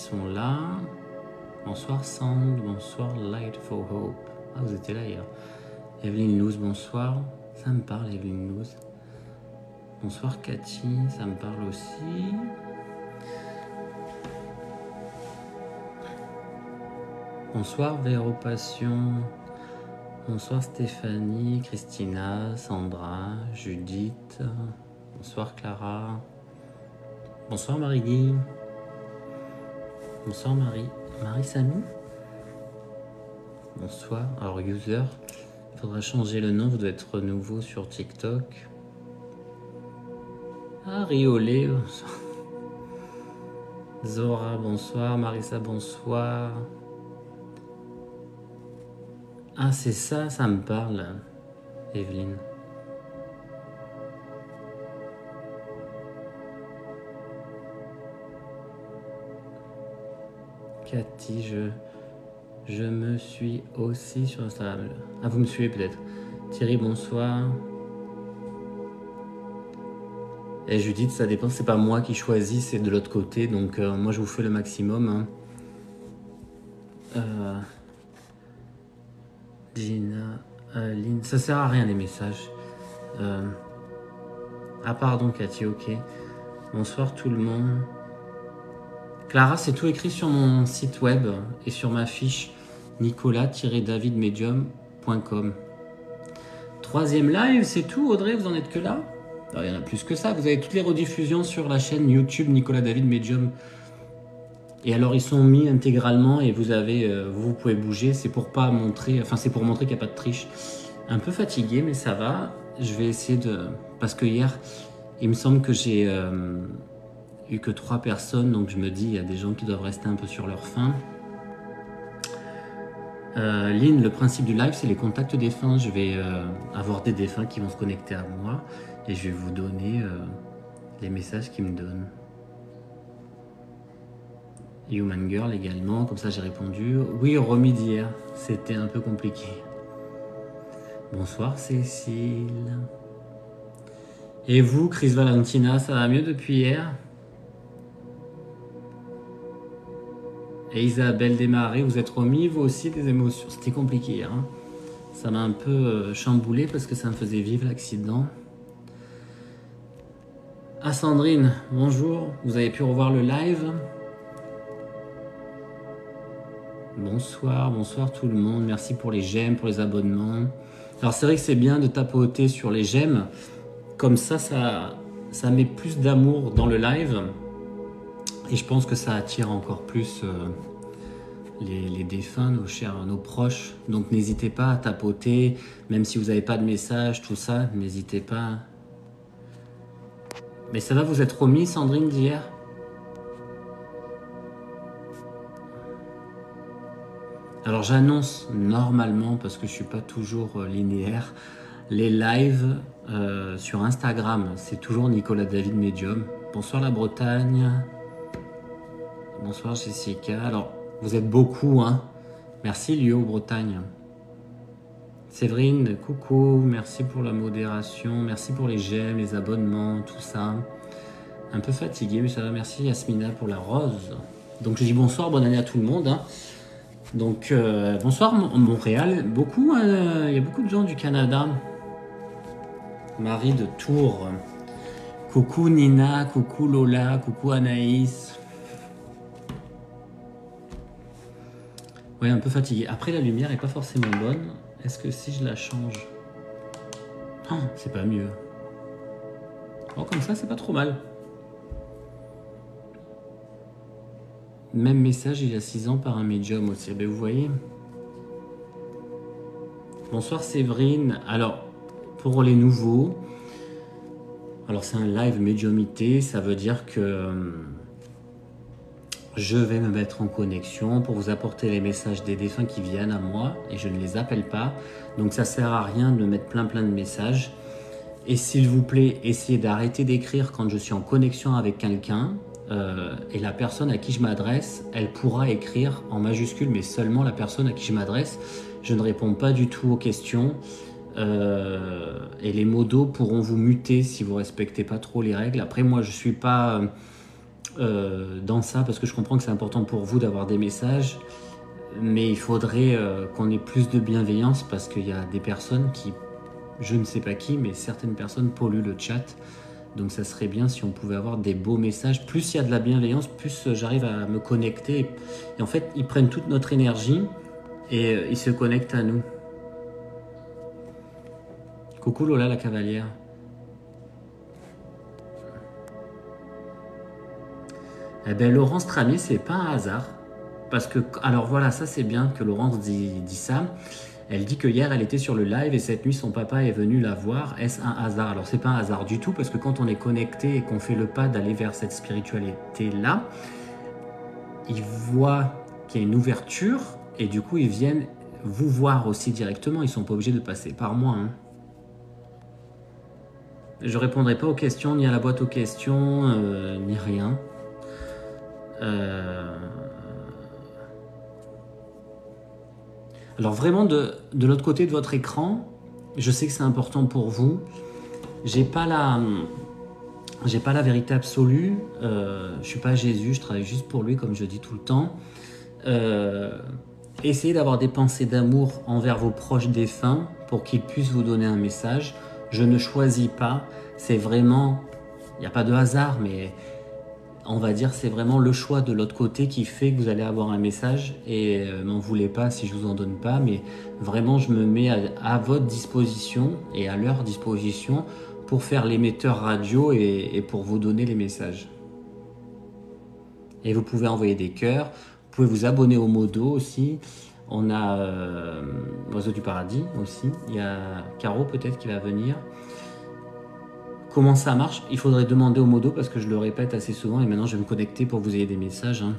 sont là. Bonsoir Sand, bonsoir Light for Hope. Ah, vous étiez là hier. Evelyne Louz, bonsoir. Ça me parle, Evelyne Louz. Bonsoir Cathy, ça me parle aussi. Bonsoir Véro Passion. Bonsoir Stéphanie, Christina, Sandra, Judith. Bonsoir Clara. Bonsoir Marie-Guy. Bonsoir Marie. Marie-Samy. Bonsoir. Alors user, il faudra changer le nom, vous devez être nouveau sur TikTok. Ah, Riolé. Zora, bonsoir. Marissa, bonsoir. Ah, c'est ça, ça me parle, Evelyne. Cathy, je me suis aussi sur Instagram. Ah, vous me suivez peut-être. Thierry, bonsoir. Et Judith, ça dépend, c'est pas moi qui choisis, c'est de l'autre côté, donc moi je vous fais le maximum. Hein. Gina, Lynn, ça sert à rien les messages. Ah pardon Cathy, ok. Bonsoir tout le monde. Clara, c'est tout écrit sur mon site web et sur ma fiche nicolas-davidmedium.com. Troisième live, c'est tout Audrey, vous en êtes que là? Alors, il y en a plus que ça, vous avez toutes les rediffusions sur la chaîne YouTube Nicolas David Medium. Et alors ils sont mis intégralement et vous avez, vous pouvez bouger, c'est pour pas montrer, enfin c'est pour montrer qu'il n'y a pas de triche. Un peu fatigué mais ça va, je vais essayer de, parce que hier il me semble que j'ai eu que 3 personnes, donc je me dis il y a des gens qui doivent rester un peu sur leur faim. Lynn, le principe du live c'est les contacts défunts, je vais avoir des défunts qui vont se connecter à moi et je vais vous donner les messages qu'ils me donnent. Human Girl également, comme ça j'ai répondu. Oui, remis d'hier, c'était un peu compliqué. Bonsoir Cécile. Et vous, Chris Valentina, ça va mieux depuis hier? Et Isabelle Desmarais, vous êtes remis, vous aussi, des émotions? C'était compliqué hier. Hein, ça m'a un peu chamboulé parce que ça me faisait vivre l'accident. Ah Sandrine, bonjour, vous avez pu revoir le live? Bonsoir, bonsoir tout le monde, merci pour les j'aime, pour les abonnements. Alors c'est vrai que c'est bien de tapoter sur les j'aime, comme ça met plus d'amour dans le live et je pense que ça attire encore plus les défunts, nos chers, nos proches. Donc n'hésitez pas à tapoter, même si vous n'avez pas de message, tout ça, n'hésitez pas. Mais ça va, vous être remis Sandrine d'hier? Alors j'annonce normalement, parce que je ne suis pas toujours linéaire, les lives sur Instagram. C'est toujours Nicolas David Medium. Bonsoir la Bretagne. Bonsoir Jessica. Alors vous êtes beaucoup, hein. Merci Lio Bretagne. Séverine, coucou. Merci pour la modération. Merci pour les j'aime, les abonnements, tout ça. Un peu fatigué, mais ça va. Merci Yasmina pour la rose. Donc je dis bonsoir, bonne année à tout le monde. Hein. Donc bonsoir Montréal, beaucoup, il y a beaucoup de gens du Canada. Marie de Tours. Coucou Nina, coucou Lola, coucou Anaïs. Ouais, un peu fatigué. Après la lumière est pas forcément bonne. Est-ce que si je la change? Oh, c'est pas mieux. Oh, comme ça c'est pas trop mal. Même message il y a 6 ans par un médium aussi, ben vous voyez. Bonsoir Séverine. Alors, pour les nouveaux, alors c'est un live médiumité, ça veut dire que je vais me mettre en connexion pour vous apporter les messages des défunts qui viennent à moi et je ne les appelle pas. Donc ça sert à rien de me mettre plein de messages. Et s'il vous plaît, essayez d'arrêter d'écrire quand je suis en connexion avec quelqu'un. Et la personne à qui je m'adresse, elle pourra écrire en majuscule, mais seulement la personne à qui je m'adresse. Je ne réponds pas du tout aux questions. Et les modos pourront vous muter si vous respectez pas trop les règles. Après, moi, je suis pas dans ça, parce que je comprends que c'est important pour vous d'avoir des messages, mais il faudrait qu'on ait plus de bienveillance, parce qu'il y a des personnes qui, je ne sais pas qui, mais certaines personnes polluent le chat. Donc ça serait bien si on pouvait avoir des beaux messages. Plus il y a de la bienveillance, plus j'arrive à me connecter. Et en fait, ils prennent toute notre énergie et ils se connectent à nous. Coucou Lola la cavalière. Eh bien, Laurence Tramier, c'est pas un hasard. Parce que, alors voilà, ça c'est bien que Laurence dit ça. Elle dit que hier elle était sur le live et cette nuit son papa est venu la voir. Est-ce un hasard? Alors c'est pas un hasard du tout, parce que quand on est connecté et qu'on fait le pas d'aller vers cette spiritualité-là, ils voient qu'il y a une ouverture et du coup ils viennent vous voir aussi directement. Ils sont pas obligés de passer par moi. Hein. Je répondrai pas aux questions, ni à la boîte aux questions, ni rien. Alors vraiment de l'autre côté de votre écran, je sais que c'est important pour vous. J'ai pas la vérité absolue. Je suis pas Jésus, je travaille juste pour lui, comme je dis tout le temps. Essayez d'avoir des pensées d'amour envers vos proches défunts pour qu'ils puissent vous donner un message. Je ne choisis pas. C'est vraiment, il n'y a pas de hasard, mais on va dire c'est vraiment le choix de l'autre côté qui fait que vous allez avoir un message. Et m'en voulez pas si je vous en donne pas, mais vraiment je me mets à votre disposition et à leur disposition pour faire l'émetteur radio et pour vous donner les messages. Et vous pouvez envoyer des cœurs, vous pouvez vous abonner au Modo aussi. On a l'Oiseau du Paradis aussi. Il y a Caro peut-être qui va venir. Comment ça marche? Il faudrait demander au Modo parce que je le répète assez souvent et maintenant je vais me connecter pour que vous ayez des messages. Hein.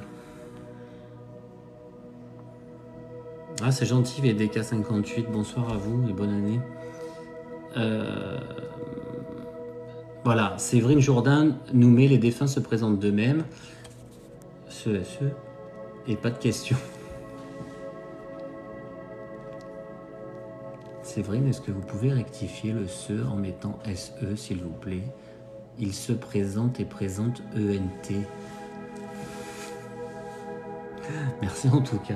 Ah c'est gentil VDK58, bonsoir à vous et bonne année. Voilà, Séverine Jourdain nous met les défunts se présentent d'eux-mêmes. Ce et pas de questions. Séverine, est-ce que vous pouvez rectifier le SE en mettant SE s'il vous plaît? Il se présente et présente ENT. Merci en tout cas.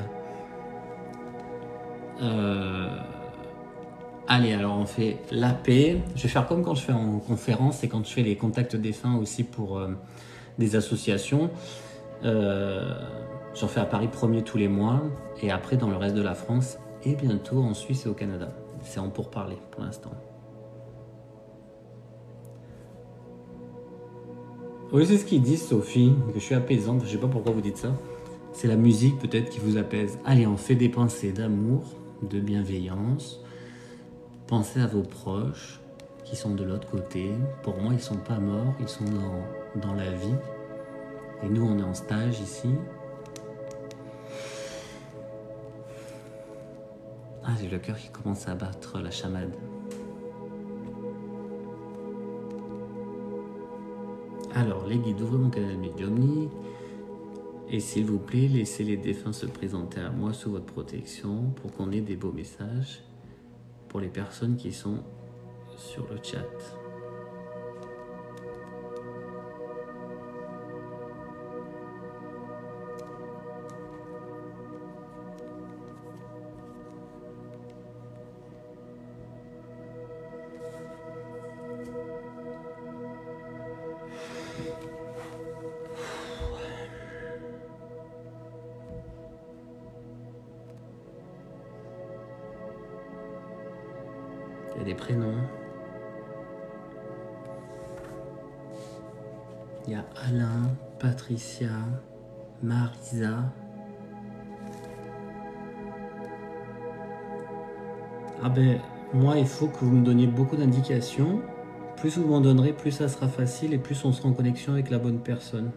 Allez, alors on fait la paix. Je vais faire comme quand je fais en conférence et quand je fais les contacts défunts aussi pour des associations. J'en fais à Paris 1er tous les mois et après dans le reste de la France et bientôt en Suisse et au Canada. C'est en pourparler pour l'instant. Oui, c'est ce qu'ils disent, Sophie, que je suis apaisante. Je sais pas pourquoi vous dites ça. C'est la musique peut-être qui vous apaise. Allez, on fait des pensées d'amour, de bienveillance. Pensez à vos proches qui sont de l'autre côté. Pour moi, ils sont pas morts, ils sont dans la vie. Et nous, on est en stage ici. Ah, j'ai le cœur qui commence à battre la chamade. Alors, les guides, ouvrez mon canal médiumnique. Et s'il vous plaît, laissez les défunts se présenter à moi sous votre protection pour qu'on ait des beaux messages pour les personnes qui sont sur le chat. Il y a des prénoms. Il y a Alain, Patricia, Marisa. Ah ben, moi, il faut que vous me donniez beaucoup d'indications. Plus vous m'en donnerez, plus ça sera facile et plus on sera en connexion avec la bonne personne.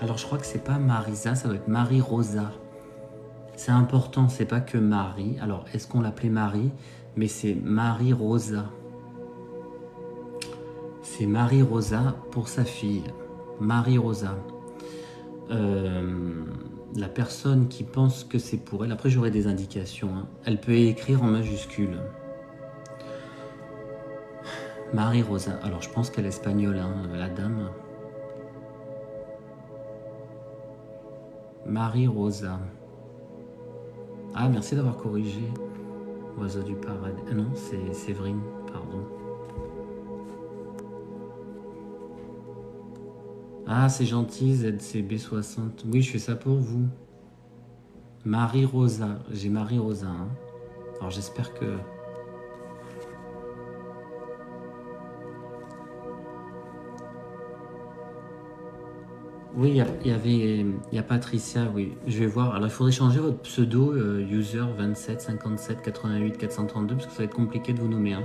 Alors je crois que c'est pas Marisa, ça doit être Marie-Rosa. C'est important, c'est pas que Marie. Alors est-ce qu'on l'appelait Marie? Mais c'est Marie-Rosa. C'est Marie-Rosa pour sa fille. Marie-Rosa. la personne qui pense que c'est pour elle, après j'aurai des indications, hein. Elle peut écrire en majuscule. Marie-Rosa. Alors je pense qu'elle est espagnole, hein, la dame. Marie-Rosa. Ah, merci d'avoir corrigé. Oiseau du paradis. Ah non, c'est Séverine, pardon. Ah, c'est gentil, ZCB60. Oui, je fais ça pour vous. Marie-Rosa. J'ai Marie-Rosa, hein. Alors j'espère que... Oui, il y a Patricia, oui. Je vais voir. Alors, il faudrait changer votre pseudo, user 27 57 88 432, parce que ça va être compliqué de vous nommer, hein.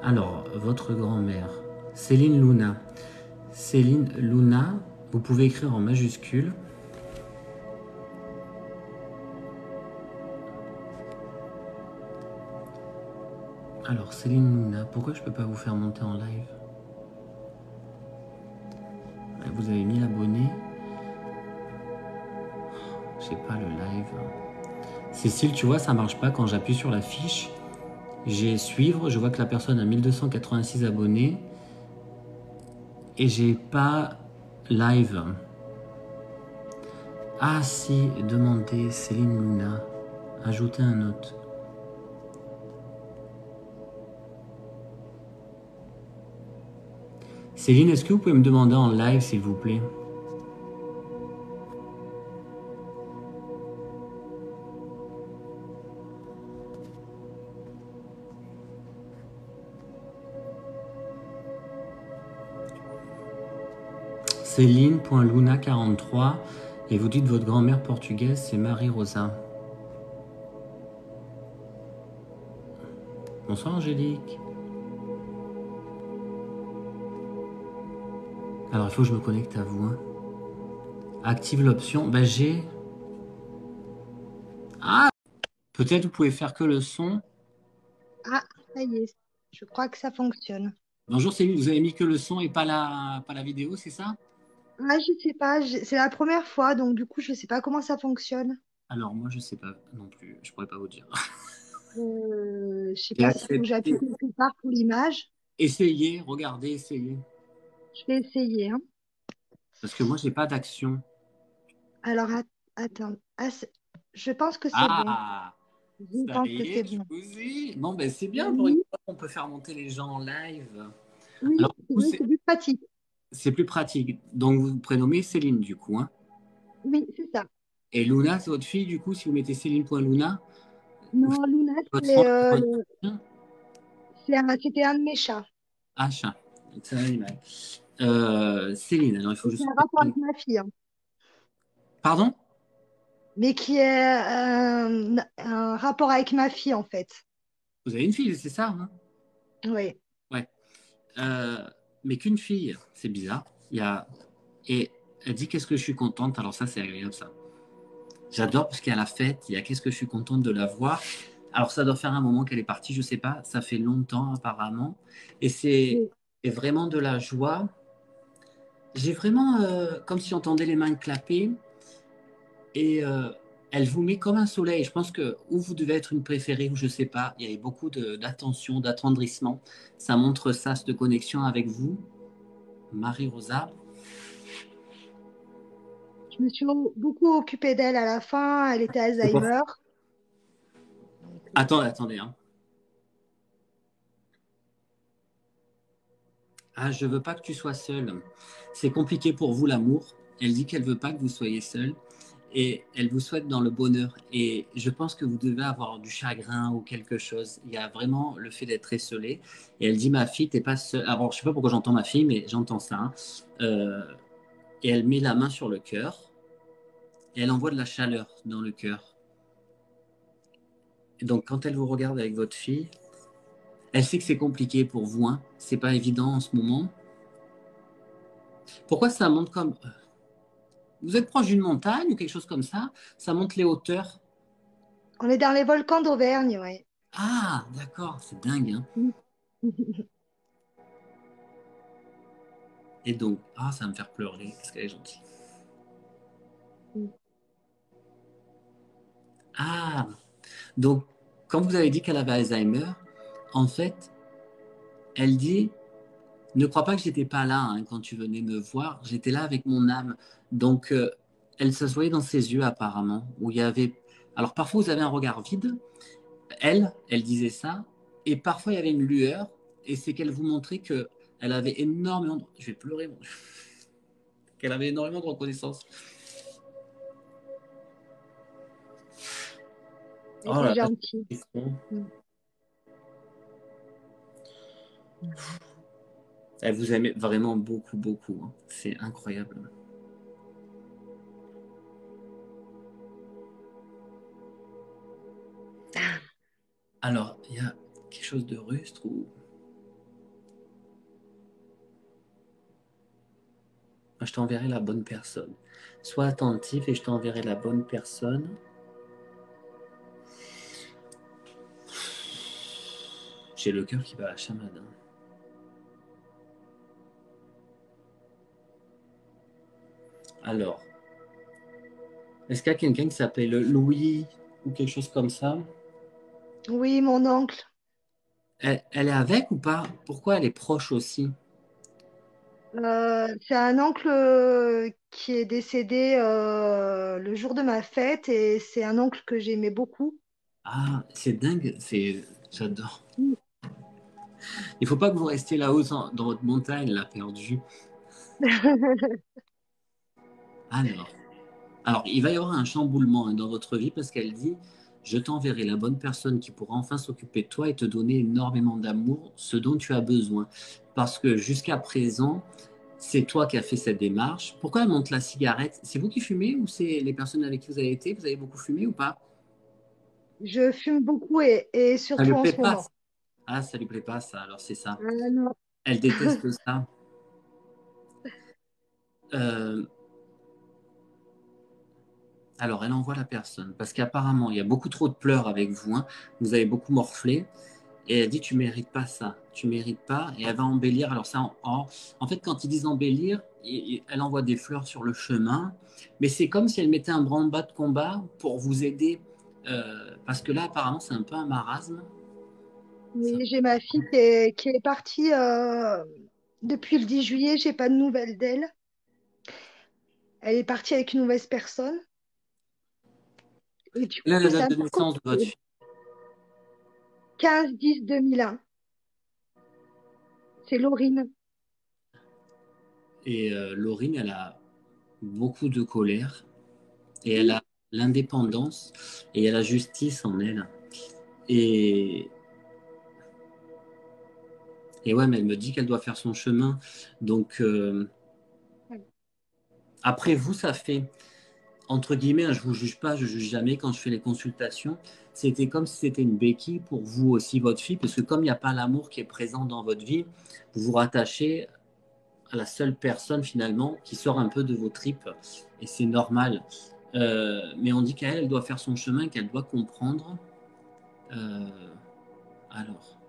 Alors, votre grand-mère, Céline Luna. Céline Luna, vous pouvez écrire en majuscule. Alors, Céline Luna, pourquoi je peux pas vous faire monter en live? Vous avez 1000 abonnés. Je sais pas, le live. Cécile, tu vois, ça marche pas quand j'appuie sur la fiche. J'ai suivre, je vois que la personne a 1286 abonnés. Et j'ai pas live. Ah si, demandez Céline Luna. Ajouter un autre. Céline, est-ce que vous pouvez me demander en live, s'il vous plaît? Céline.luna43 et vous dites votre grand-mère portugaise, c'est Marie-Rosa. Bonsoir Angélique. Alors il faut que je me connecte à vous, hein. Active l'option. Ben j'ai... Ah, peut-être vous pouvez faire que le son. Ah, ça y est, je crois que ça fonctionne. Bonjour Céline, vous avez mis que le son et pas la vidéo, c'est ça? Ah, je sais pas, c'est la première fois, donc du coup, je sais pas comment ça fonctionne. Alors moi je sais pas non plus, je pourrais pas vous dire. Je sais J'ai pas s'il faut que j'appuie accepté. quelque part pour l'image. Essayez, regardez, essayez. Je vais essayer, hein. Parce que moi j'ai pas d'action. Alors, attends. Ah, je pense que c'est bon. Ah, Je ça pense que y c'est est, je bon. vous ai. Bon ben c'est bien pour une Oui, fois qu'on peut faire monter les gens en live. Alors oui, du c'est coup vrai, c'est plus pratique. c'est plus pratique. Donc vous vous prénommez Céline du coup, hein. Oui, c'est ça. Et Luna, c'est votre fille du coup, si vous mettez Céline.Luna, vous faites Non, Luna, votre nom. c'était un de mes chats. Ah, chat. Donc c'est un animal. Céline, alors il faut Et c'est juste. un rapport avec ma fille, hein. Pardon? Mais qui est un rapport avec ma fille, en fait. Vous avez une fille, c'est ça, hein? Oui. Ouais. Euh, mais qu'une fille, c'est bizarre. Il y a... Et elle dit qu'est-ce que je suis contente. Alors ça, c'est agréable ça. J'adore parce qu'il y a la fête, il y a qu'est-ce que je suis contente de la voir. Alors ça doit faire un moment qu'elle est partie, je sais pas, ça fait longtemps apparemment. Et Oui. c'est vraiment de la joie. J'ai vraiment comme si j'entendais les mains clapper et elle vous met comme un soleil. Je pense que où vous devez être une préférée ou je sais pas, il y avait beaucoup d'attention, d'attendrissement. Ça montre ça, cette connexion avec vous, Marie-Rosa. Je me suis beaucoup occupée d'elle à la fin. Elle était C'est pour- Alzheimer. Donc, Attendez, hein. Ah, je veux pas que tu sois seule. C'est compliqué pour vous l'amour. Elle dit qu'elle veut pas que vous soyez seule et elle vous souhaite dans le bonheur. Et je pense que vous devez avoir du chagrin ou quelque chose. Il y a vraiment le fait d'être esselé. Et elle dit ma fille, t'es pas seule. Alors je sais pas pourquoi j'entends ma fille, mais j'entends ça, hein. Euh, et elle met la main sur le cœur et elle envoie de la chaleur dans le cœur. Et donc quand elle vous regarde avec votre fille, elle sait que c'est compliqué pour vous, hein. C'est pas évident en ce moment. Pourquoi ça monte comme vous êtes proche d'une montagne ou quelque chose comme ça, ça monte les hauteurs. on est dans les volcans d'Auvergne, ouais. Ah, d'accord, c'est dingue, hein. Mm. Et donc, ah, ça va me faire pleurer, parce qu'elle est gentille. Ah, donc quand vous avez dit qu'elle avait Alzheimer, en fait, elle dit, ne crois pas que j'étais pas là hein, quand tu venais me voir, j'étais là avec mon âme. Donc, elle se voyait dans ses yeux apparemment, où il y avait... Alors parfois vous avez un regard vide, elle disait ça, et parfois il y avait une lueur, et c'est qu'elle vous montrait que elle avait énormément de... Je vais pleurer, qu'elle avait énormément de reconnaissance. Elle Oh là était là, gentille. c'est bon. Mm. Elle vous aimait vraiment beaucoup, beaucoup. Hein. C'est incroyable. Alors, il y a quelque chose de rustre ou... Je t'enverrai la bonne personne. Sois attentif et je t'enverrai la bonne personne. J'ai le cœur qui va à la chamade. Hein. Alors, est-ce qu'il y a quelqu'un qui s'appelle Louis ou quelque chose comme ça? Oui, mon oncle. Elle est avec ou pas? Pourquoi elle est proche aussi? C'est un oncle qui est décédé le jour de ma fête et c'est un oncle que j'aimais beaucoup. Ah, c'est dingue. J'adore. Mm. Il faut pas que vous restiez là-haut dans votre montagne, là, perdu. Alors, Alors, il va y avoir un chamboulement hein, dans votre vie parce qu'elle dit, je t'enverrai la bonne personne qui pourra enfin s'occuper de toi et te donner énormément d'amour, ce dont tu as besoin. Parce que jusqu'à présent, c'est toi qui as fait cette démarche. Pourquoi elle monte la cigarette? C'est vous qui fumez ou c'est les personnes avec qui vous avez été? Vous avez beaucoup fumé ou pas? Je fume beaucoup et Ça surtout lui en plaît ce pas? moment. Ah, ça lui plaît pas ça, alors c'est ça. Non. Elle déteste ça. Euh, alors, elle envoie la personne parce qu'apparemment, il y a beaucoup trop de pleurs avec vous. Hein. Vous avez beaucoup morflé. Et elle dit, tu mérites pas ça, tu mérites pas. Et elle va embellir. Alors ça, en fait, quand ils disent embellir, elle envoie des fleurs sur le chemin. Mais c'est comme si elle mettait un branle-bas de combat pour vous aider. Parce que là, apparemment, c'est un peu un marasme. Ça- Oui, j'ai ma fille qui est partie depuis le 10 juillet. J'ai pas de nouvelles d'elle. Elle est partie avec une mauvaise personne. Et du Quelle est coup, la c'est date un de peu naissance de votre compliqué. fille? 15-10-2001. C'est Laurine. Et Laurine, elle a beaucoup de colère. Et elle Oui, a l'indépendance. Et il y a la justice en elle. Et, et ouais, mais elle me dit qu'elle doit faire son chemin. Donc, après vous, ça fait... entre guillemets, hein, je vous juge pas, je juge jamais quand je fais les consultations. C'était comme si c'était une béquille pour vous aussi, votre fille, parce que comme il n'y a pas l'amour qui est présent dans votre vie, vous vous rattachez à la seule personne finalement qui sort un peu de vos tripes, et c'est normal. Mais on dit qu'elle, elle doit faire son chemin, qu'elle doit comprendre. Euh, alors,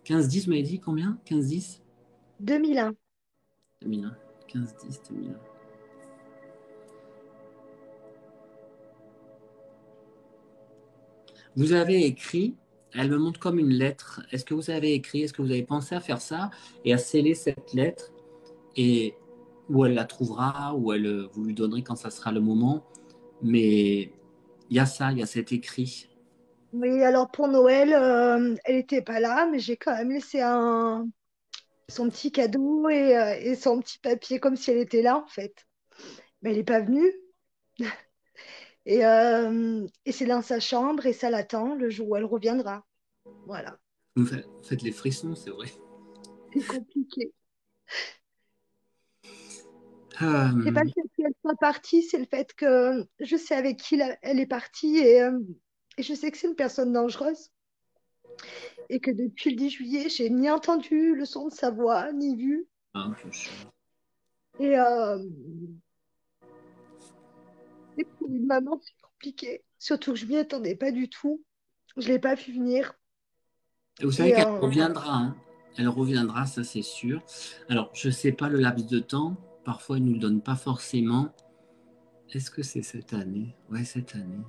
15-10, vous m'avez dit combien? 15-10? 2001. 2001. 15-10, 2001. Vous avez écrit, elle me montre comme une lettre. Est-ce que vous avez écrit, est-ce que vous avez pensé à faire ça et à sceller cette lettre et où elle la trouvera, où vous lui donnerez quand ça sera le moment. Mais il y a ça, il y a cet écrit. Oui, alors pour Noël, elle n'était pas là, mais j'ai quand même laissé son petit cadeau et son petit papier comme si elle était là en fait. Mais elle n'est pas venue et c'est dans sa chambre et ça l'attend le jour où elle reviendra. Voilà, Vous faites les frissons, c'est vrai. c'est compliqué. C'est pas Euh, le fait qu'elle soit partie, c'est le fait que je sais avec qui elle est partie et je sais que c'est une personne dangereuse et que depuis le 10 juillet, j'ai ni entendu le son de sa voix, ni vu. Et, euh, et pour une maman, c'est compliqué. Surtout que je m'y attendais pas du tout. Je l'ai pas vu venir. et vous savez Et qu'elle reviendra, hein. Elle reviendra, ça c'est sûr. Alors, je ne sais pas le laps de temps. Parfois, ils ne nous le donnent pas forcément. Est-ce que c'est cette année? Ouais, cette année.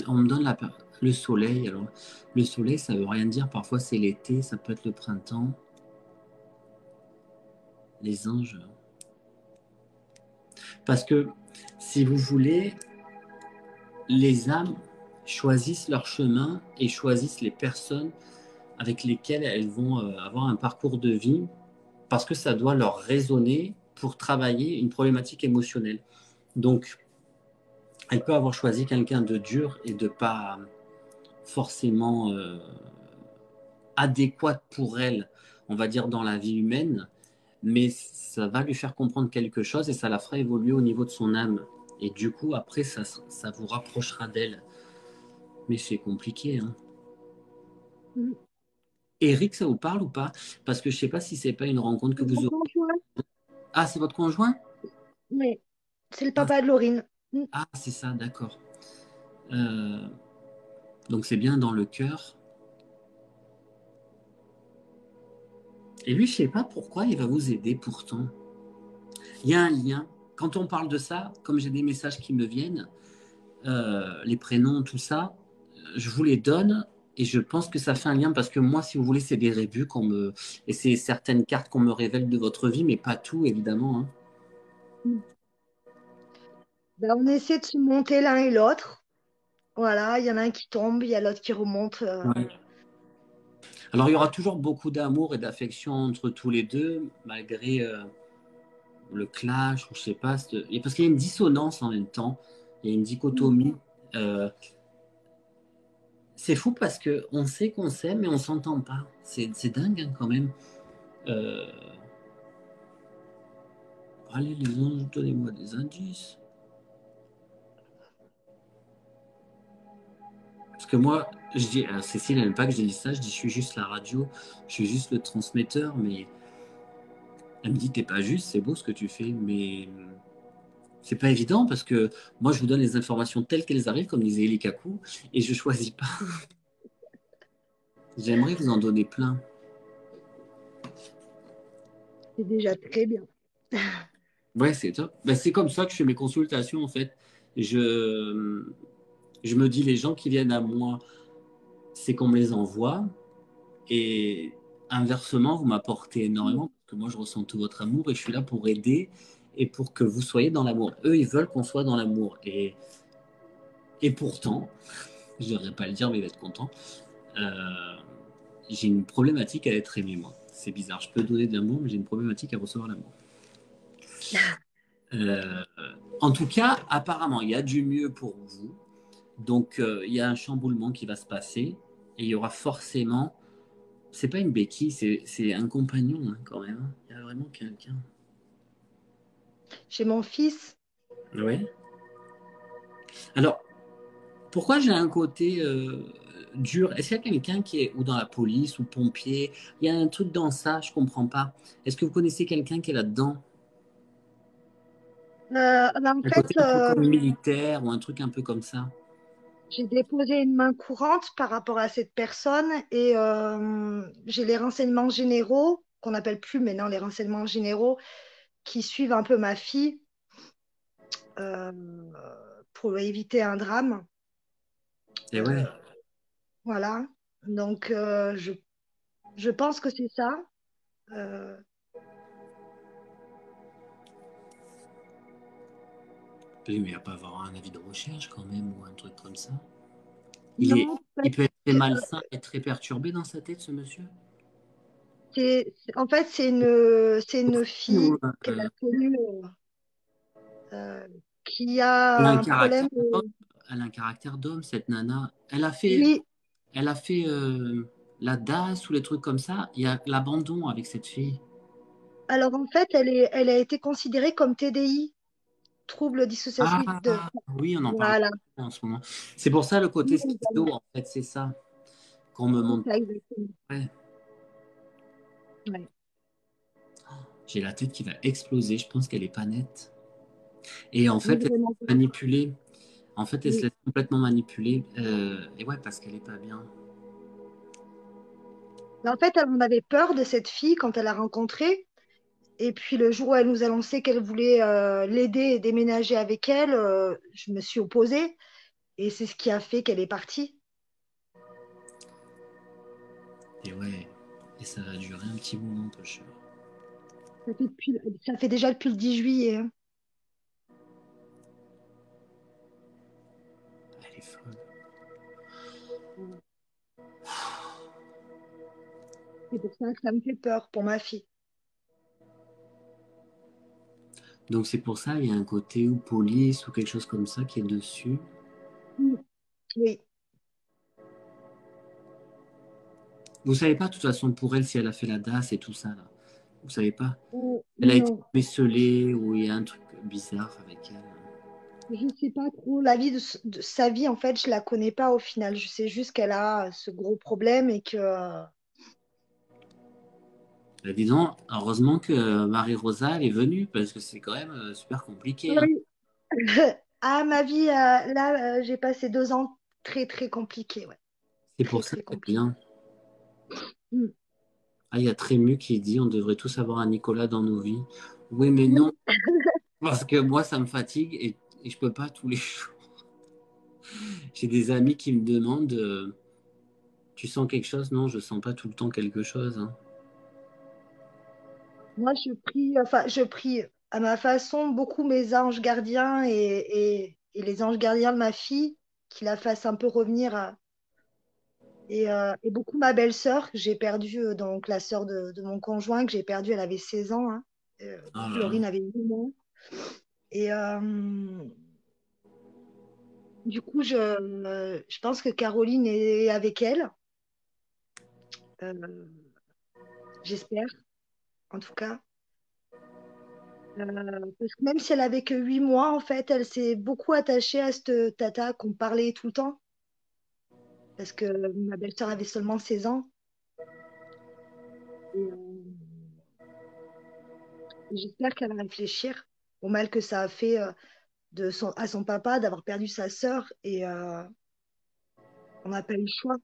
On me donne le soleil. Alors, le soleil, ça veut rien dire. Parfois, c'est l'été, ça peut être le printemps. Les anges. Parce que, si vous voulez, les âmes choisissent leur chemin et choisissent les personnes avec lesquelles elles vont avoir un parcours de vie parce que ça doit leur résonner pour travailler une problématique émotionnelle. Donc, elle peut avoir choisi quelqu'un de dur et de pas forcément adéquate pour elle, on va dire, dans la vie humaine, mais ça va lui faire comprendre quelque chose et ça la fera évoluer au niveau de son âme. Et du coup, après, ça vous rapprochera d'elle. Mais c'est compliqué, hein. Mm. Eric, ça vous parle ou pas? Parce que je sais pas si c'est pas une rencontre que C'est vous mon aurez. conjoint, Ah, c'est votre conjoint? mais c'est le Ah, papa de Laurine. Mm. ah, c'est ça, d'accord. Euh, donc c'est bien dans le cœur. Et lui, je sais pas pourquoi il va vous aider pourtant. Il y a un lien. Quand on parle de ça, comme j'ai des messages qui me viennent, les prénoms, tout ça, je vous les donne et je pense que ça fait un lien parce que moi, si vous voulez, c'est des rébus et c'est certaines cartes qu'on me révèle de votre vie, mais pas tout, évidemment, hein. Mm. Ben, on essaie de se monter l'un et l'autre. Voilà, il y en a un qui tombe, il y a l'autre qui remonte. Ouais. Alors, il y aura toujours beaucoup d'amour et d'affection entre tous les deux, malgré le clash, ou je sais pas, parce qu'il y a une dissonance en même temps, il y a une Mm. dichotomie. Euh, c'est fou parce que on sait qu'on s'aime, mais on s'entend pas. C'est dingue hein, quand même. Euh, Allez les anges, donnez-moi des indices. Parce que moi, je dis, Cécile n'aime pas que je dise ça, je dis je suis juste la radio, je suis juste le transmetteur, mais elle me dit t'es pas juste, c'est beau ce que tu fais, mais c'est pas évident parce que moi je vous donne les informations telles qu'elles arrivent, comme disait Eli Kaku, et je choisis pas. J'aimerais vous en donner plein. C'est déjà très bien. Ouais, c'est top. Ben, c'est comme ça que je fais mes consultations en fait. Je, je me dis les gens qui viennent à moi, c'est qu'on me les envoie. Et inversement, vous m'apportez énormément parce que moi, je ressens tout votre amour et je suis là pour aider et pour que vous soyez dans l'amour. Eux, ils veulent qu'on soit dans l'amour. Et pourtant, je ne devrais pas le dire, mais il va être content. euh, j'ai une problématique à être aimé, moi. C'est bizarre. Je peux donner de l'amour, mais j'ai une problématique à recevoir l'amour. Euh, En tout cas, apparemment, il y a du mieux pour vous. Donc, il y a un chamboulement qui va se passer et il y aura forcément. C'est pas une béquille, c'est un compagnon hein, quand même, hein. Il y a vraiment quelqu'un. Chez mon fils, Oui. Alors, pourquoi j'ai un côté dur? Est-ce qu'il y a quelqu'un qui est ou dans la police ou pompier? Il y a un truc dans ça, je comprends pas. Est-ce que vous connaissez quelqu'un qui est là-dedans? ben, en Un fait, côté un peu comme militaire ou un truc un peu comme ça? j'ai déposé une main courante par rapport à cette personne et j'ai les renseignements généraux, qu'on n'appelle plus maintenant les renseignements généraux, qui suivent un peu ma fille euh, pour éviter un drame. Et ouais. Voilà. Donc, je pense que c'est ça. Euh, Oui, mais il va pas avoir un avis de recherche quand même ou un truc comme ça. Il est, non, parce il peut être très que, malsain et très perturbé dans sa tête, ce monsieur? en fait, c'est une Ou, fille qu'elle a connue euh, qui elle a a un un problème. caractère d'homme, elle a un caractère d'homme, cette nana. Oui, Elle a fait la DAS ou les trucs comme ça. Il y a l'abandon avec cette fille. alors en fait, elle a été considérée comme TDI, trouble dissociatif de. Ah, oui, on en parle Voilà. en ce moment. C'est pour ça le côté Oui, schizo, en fait, c'est ça qu'on me c'est montre. ça, exactement. Ouais. Ouais. J'ai la tête qui va exploser. Je pense qu'elle est pas nette. Et en Mais fait, elle vraiment, est manipulée. En fait, elle se oui. laisse complètement manipuler. Et ouais, parce qu'elle est pas bien. Mais en fait, on avait peur de cette fille quand elle a rencontré. Et puis le jour où elle nous a annoncé qu'elle voulait l'aider et déménager avec elle, je me suis opposée. Et c'est ce qui a fait qu'elle est partie. Et ouais, et ça va durer un petit moment, peu cher. Ça fait déjà depuis le 10 juillet, hein. Elle est folle. C'est pour ça que ça me fait peur pour ma fille. Donc c'est pour ça il y a un côté ou police ou quelque chose comme ça qui est dessus. Mm. Oui. Vous savez pas de toute façon pour elle si elle a fait la DAS et tout ça là. Vous savez pas. Elle a été Non, décelée ou il y a un truc bizarre avec elle. je sais pas trop. La vie de sa vie, en fait, je la connais pas au final. Je sais juste qu'elle a ce gros problème et que. Disons, heureusement que Marie-Rosa elle est venue parce que c'est quand même super compliqué, hein. Oui. Ah, ma vie, là, j'ai passé 2 ans très, très compliqués. Ouais. C'est Très, pour ça très que compliqués. bien. Mm. Ah, il y a Trému qui dit on devrait tous avoir un Nicolas dans nos vies. Oui, mais non, Oui. parce que moi ça me fatigue et je peux pas tous les jours. J'ai des amis qui me demandent tu sens quelque chose? Non, je sens pas tout le temps quelque chose, hein. Moi, je prie à ma façon beaucoup mes anges gardiens et les anges gardiens de ma fille, qui la fassent un peu revenir et beaucoup ma belle-sœur, que j'ai perdue, donc la sœur de mon conjoint, que j'ai perdue, elle avait 16 ans, hein. Ah là là. Florine avait 8 mois. Et du coup, je pense que Caroline est avec elle. Euh, J'espère, en tout cas. Parce que même si elle avait que 8 mois, en fait, elle s'est beaucoup attachée à cette tata qu'on parlait tout le temps. Parce que ma belle-sœur avait seulement 16 ans. Et j'espère qu'elle va réfléchir au mal que ça a fait à son papa d'avoir perdu sa sœur. Et on n'a pas eu le choix.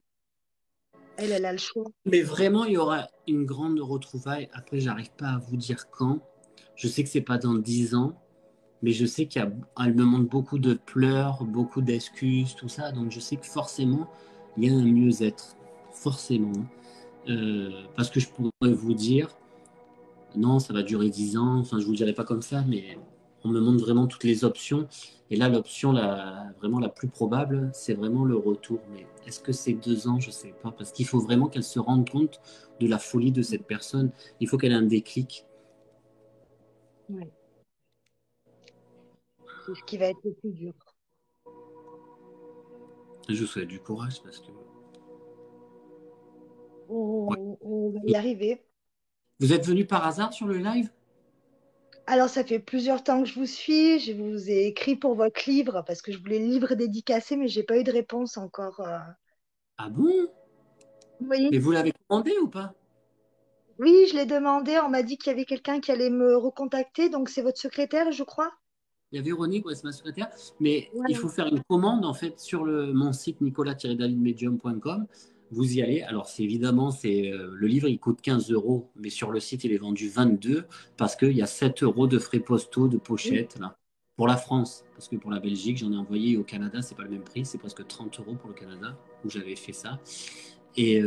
Elle a le choix. Mais vraiment, il y aura une grande retrouvaille. Après, j'arrive pas à vous dire quand. Je sais que c'est pas dans 10 ans, mais je sais elle me montre beaucoup de pleurs, beaucoup d'excuses, tout ça. Donc, je sais que forcément, il y a un mieux-être. Forcément. Parce que je pourrais vous dire, non, ça va durer 10 ans. Enfin, je vous le dirai pas comme ça, mais on me montre vraiment toutes les options. Et là, l'option vraiment la plus probable, c'est vraiment le retour. Mais est-ce que c'est 2 ans? Je sais pas. Parce qu'il faut vraiment qu'elle se rende compte de la folie de cette personne. Il faut qu'elle ait un déclic. Ouais. C'est ce qui va être le plus dur. Je vous souhaite du courage parce que. Ouais. On va y arriver. Vous êtes venu par hasard sur le live? Alors, ça fait plusieurs temps que je vous suis. Je vous ai écrit pour votre livre parce que je voulais le livre dédicacé, mais j'ai pas eu de réponse encore. Ah bon? Oui, Mais vous l'avez commandé ou pas? oui, je l'ai demandé. On m'a dit qu'il y avait quelqu'un qui allait me recontacter. Donc, c'est votre secrétaire, je crois. Il y a Véronique, ouais, c'est ma secrétaire. Mais il Voilà. faut faire une commande en fait sur mon site nicolas-davidmedium.com. Vous y allez. Alors, le livre, il coûte 15 euros, mais sur le site, il est vendu 22 parce qu'il y a 7 euros de frais postaux, de Oui. pochette, là. Pour la France, parce que pour la Belgique, j'en ai envoyé au Canada, c'est pas le même prix, c'est presque 30 euros pour le Canada, où j'avais fait ça. Et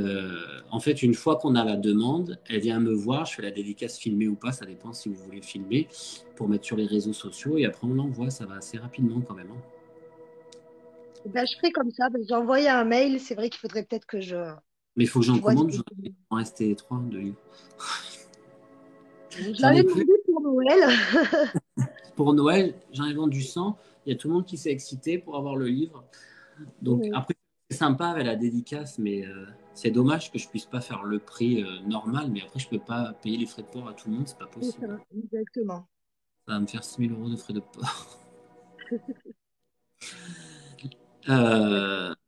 en fait, une fois qu'on a la demande, elle vient me voir, je fais la dédicace filmée ou pas, ça dépend si vous voulez filmer, pour mettre sur les réseaux sociaux, et après on l'envoie, ça va assez rapidement quand même, hein. Ben, je ferai comme ça. Ben, j'ai envoyé un mail. C'est vrai qu'il faudrait peut-être que Mais il faut que j'en je vois. commande, il en restait 3 de livres. Je J'en ai l'avais plus. demandé pour Noël. Pour Noël, j'en ai vendu 100. Il y a tout le monde qui s'est excité pour avoir le livre. Donc Oui, après, c'est sympa avec la dédicace, mais c'est dommage que je puisse pas faire le prix normal, mais après je peux pas payer les frais de port à tout le monde, c'est pas c'est possible. ça, exactement. Ça va me faire 6 000 euros de frais de port. Ouais.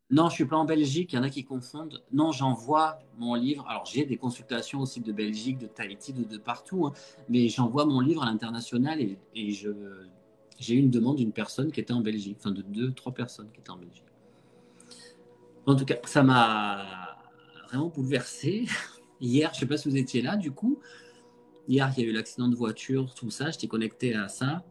Non, je suis pas en Belgique. Il y en a qui confondent. Non, j'envoie mon livre. Alors, j'ai des consultations aussi de Belgique, de Tahiti, de partout, hein, mais j'envoie mon livre à l'international et j'ai eu une demande d'une personne qui était en Belgique, enfin de deux, trois personnes qui étaient en Belgique. En tout cas, ça m'a vraiment bouleversé. Hier, je sais pas si vous étiez là, du coup, Hier, il y a eu l'accident de voiture, tout ça. Je t'ai connecté à ça.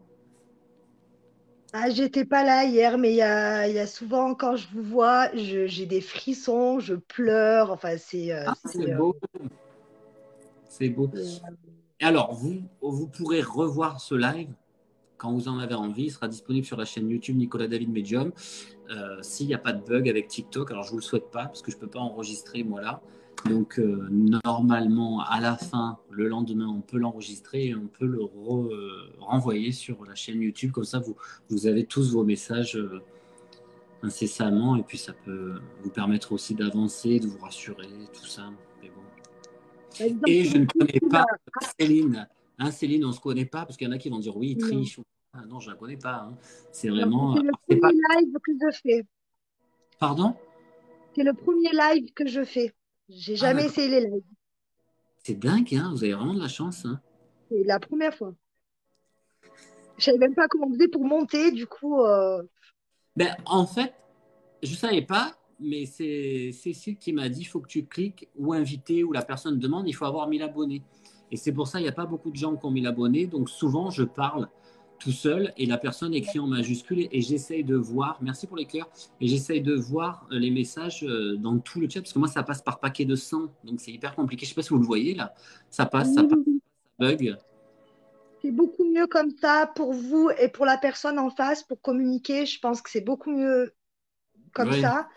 Ah, j'étais pas là hier, mais il y a souvent, quand je vous vois, j'ai des frissons, je pleure. Enfin, Ah, c'est beau, c'est beau. c'est- Et alors, vous pourrez revoir ce live quand vous en avez envie. Il sera disponible sur la chaîne YouTube Nicolas David Medium. S'il n'y a pas de bug avec TikTok, alors je ne vous le souhaite pas parce que je ne peux pas enregistrer moi là. Donc normalement, à la fin, le lendemain, on peut l'enregistrer et on peut le renvoyer sur la chaîne YouTube. Comme ça, vous avez tous vos messages incessamment et puis ça peut vous permettre aussi d'avancer, de vous rassurer, tout ça. Mais bon. Par exemple, Et c'est je ne mon fils connais qui pas m'a- Céline. Hein, Céline, on ne se connaît pas parce qu'il y en a qui vont dire oui, il Non, triche. Ah, non, je ne la connais pas. Hein. C'est non, vraiment. c'est le Alors, c'est pas... premier live que je fais. Pardon? C'est le premier live que je fais. J'ai Ah, jamais d'accord. essayé les lives. C'est dingue, hein, vous avez vraiment de la chance. Hein. C'est la première fois. Je savais même pas comment on faisait pour monter, du coup. Ben, en fait, je ne savais pas, mais c'est Cécile qui m'a dit il faut que tu cliques ou inviter ou la personne demande, il faut avoir 1000 abonnés. Et c'est pour ça il n'y a pas beaucoup de gens qui ont 1000 abonnés. Donc souvent, je parle tout seul et la personne écrit en majuscule et j'essaye de voir, merci pour les cœurs, et j'essaye de voir les messages dans tout le chat parce que moi, ça passe par paquet de 100. Donc c'est hyper compliqué. Je ne sais pas si vous le voyez là. Ça Oui, passe, oui, oui. ça bug. C'est beaucoup mieux comme ça pour vous et pour la personne en face pour communiquer. Je pense que c'est beaucoup mieux comme Ouais. ça.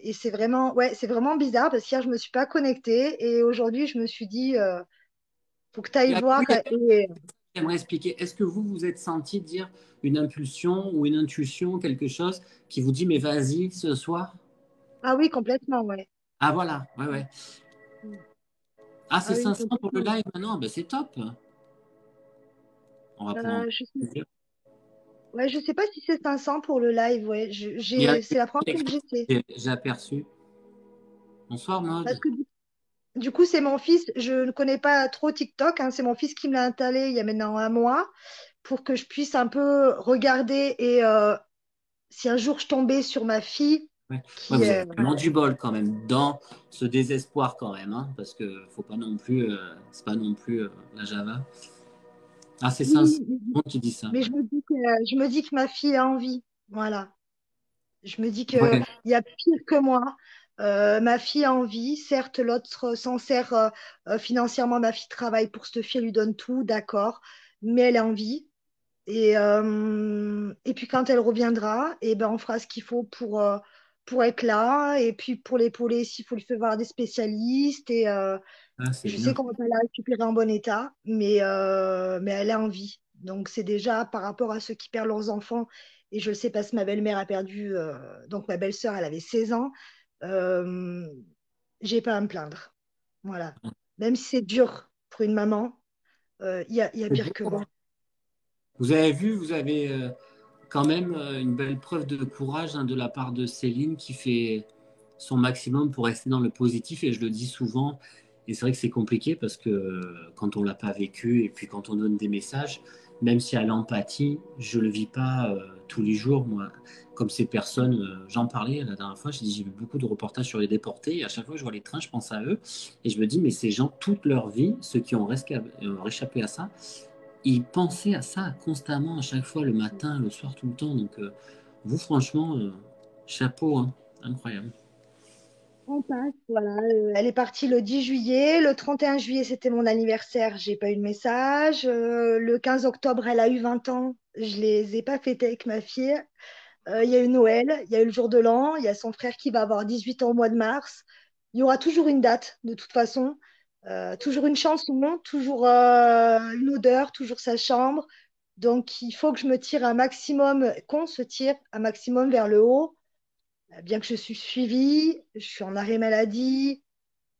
Et c'est vraiment, ouais, c'est vraiment bizarre parce qu'hier, je me suis pas connectée et aujourd'hui, je me suis dit, faut que tu ailles Et voir. oui, j'aimerais expliquer. Est-ce que vous vous êtes senti dire une impulsion ou une intuition, quelque chose qui vous dit mais vas-y ce soir? Ah oui, complètement, ouais. Ah voilà, ouais, ouais. Ah, Ah c'est oui, 500 pour le complètement. live maintenant? Ben, c'est top. On va pouvoir en Je sais, dire. ouais, je sais pas si c'est 500 pour le live, ouais. Il y a C'est la première fois que j'essaie. j'ai aperçu. Bonsoir, Parce Maude. que du coup, c'est mon fils, je ne connais pas trop TikTok, hein, c'est mon fils qui me l'a installé il y a maintenant un mois pour que je puisse un peu regarder et si un jour je tombais sur ma fille Ouais. Ouais, qui vous est... avez vraiment du bol quand même, dans ce désespoir quand même, hein, parce que faut pas non plus, c'est pas non plus la Java. Ah, c'est 500 Oui, qui dit ça. mais je me dis que ma fille a envie. Voilà. Je me dis Ouais. qu'il Ouais. y a pire que moi. Ma fille a envie. Certes, l'autre s'en sert financièrement. Ma fille travaille pour cette fille, elle lui donne tout, d'accord. Mais elle a envie. Et puis quand elle reviendra, et ben, on fera ce qu'il faut pour être là. Et puis pour l'épauler, s'il faut lui faire voir des spécialistes. Ah, c'est Je sais bien. qu'on va pas la récupérer en bon état, mais elle a envie. Donc c'est déjà par rapport à ceux qui perdent leurs enfants. Et je le sais parce que ma belle-mère a perdu, donc ma belle-sœur, elle avait 16 ans. Euh, j'ai pas à me plaindre. Voilà. Même si c'est dur pour une maman, il y a C'est pire beau. que moi. Vous avez vu, vous avez quand même une belle preuve de courage hein, de la part de Céline qui fait son maximum pour rester dans le positif et je le dis souvent et c'est vrai que c'est compliqué parce que quand on l'a pas vécu et puis quand on donne des messages, même si à l'empathie, je le vis pas tous les jours moi. Comme ces personnes, j'en parlais la dernière fois, j'ai vu beaucoup de reportages sur les déportés et à chaque fois que je vois les trains, je pense à eux et je me dis mais ces gens toute leur vie, ceux qui ont réchappé à ça, ils pensaient à ça constamment, à chaque fois, le matin, le soir, tout le temps. Donc, vous, franchement, chapeau, hein. Incroyable. On passe, voilà. Elle est partie le 10 juillet. Le 31 juillet, c'était mon anniversaire. J'ai pas eu de message. Le 15 octobre, elle a eu 20 ans. Je les ai pas fêtés avec ma fille. Il y a eu Noël, il y a eu le jour de l'an, il y a son frère qui va avoir 18 ans au mois de mars. Il y aura toujours une date, de toute façon. Toujours une chanson, toujours une odeur, toujours sa chambre. Donc, il faut que je me tire un maximum, qu'on se tire un maximum vers le haut. Bien que je suis suivie, je suis en arrêt maladie.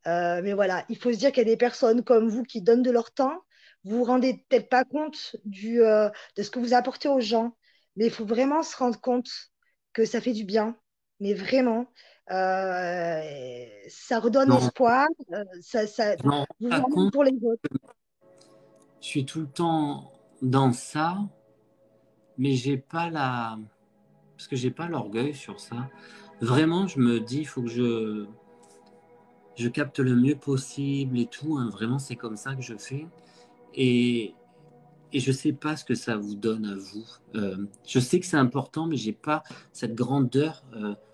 Mais voilà, il faut se dire qu'il y a des personnes comme vous qui donnent de leur temps. Vous vous rendez peut-être pas compte de ce que vous apportez aux gens, mais il faut vraiment se rendre compte que ça fait du bien. Mais vraiment, ça redonne Non, espoir. je m'en rends Vous pas en avez compte. pour les autres. Je suis tout le temps dans ça, mais j'ai pas la... Parce que j'ai pas l'orgueil sur ça. Vraiment, je me dis, il faut que je capte le mieux possible et tout, hein. Vraiment, c'est comme ça que je fais. Et, et je sais pas ce que ça vous donne à vous. Je sais que c'est important, mais j'ai pas cette grandeur,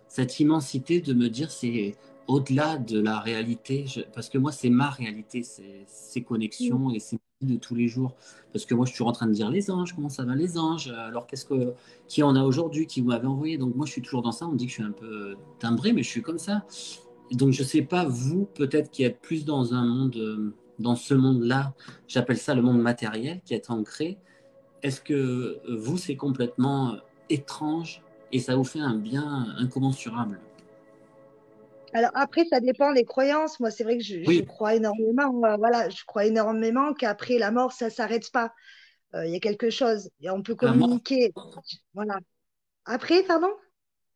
cette immensité de me dire c'est au-delà de la réalité. Parce que moi, c'est ma réalité, ces Mm. connexions et ces vies de tous les jours. Parce que moi, je suis toujours en train de dire les anges, comment ça va les anges? Alors qui on a aujourd'hui, qui vous m'avez envoyé? Donc moi, je suis toujours dans ça. On me dit que je suis un peu timbré, mais je suis comme ça. Donc je sais pas vous, peut-être qui êtes plus dans un monde, dans ce monde-là. J'appelle ça le monde matériel qui est ancré. Est-ce que vous, c'est complètement étrange et ça vous fait un bien incommensurable? Alors après, ça dépend des croyances. Moi, c'est vrai que je Oui, crois énormément. Voilà, je crois énormément qu'après la mort, ça s'arrête pas. Il y a quelque chose et on peut la mort, communiquer. Voilà. Après, pardon?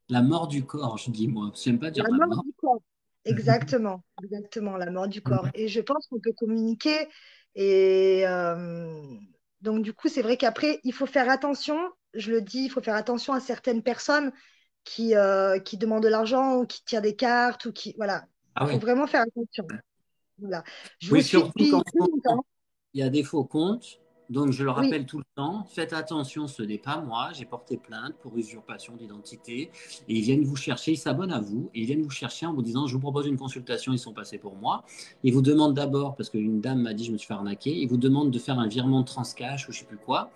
la mort du corps, je dis moi. J'aime pas dire La la mort mort. du corps. Exactement, exactement, la mort du corps. Et je pense qu'on peut communiquer. Et donc, du coup, c'est vrai qu'après, il faut faire attention. Je le dis, il faut faire attention à certaines personnes qui demandent de l'argent ou qui tirent des cartes ou qui. Voilà. Ah Il faut oui. vraiment faire attention. Voilà. Je vous Oui, suis surtout depuis qu'en très ce moment, longtemps. il y a des faux comptes. Donc, je le Oui. rappelle tout le temps, faites attention, ce n'est pas moi. J'ai porté plainte pour usurpation d'identité. Et ils viennent vous chercher, ils s'abonnent à vous. Et ils viennent vous chercher en vous disant, je vous propose une consultation, ils sont passés pour moi. Ils vous demandent d'abord, parce qu'une dame m'a dit, je me suis fait arnaquer, ils vous demandent de faire un virement de Transcash ou je ne sais plus quoi.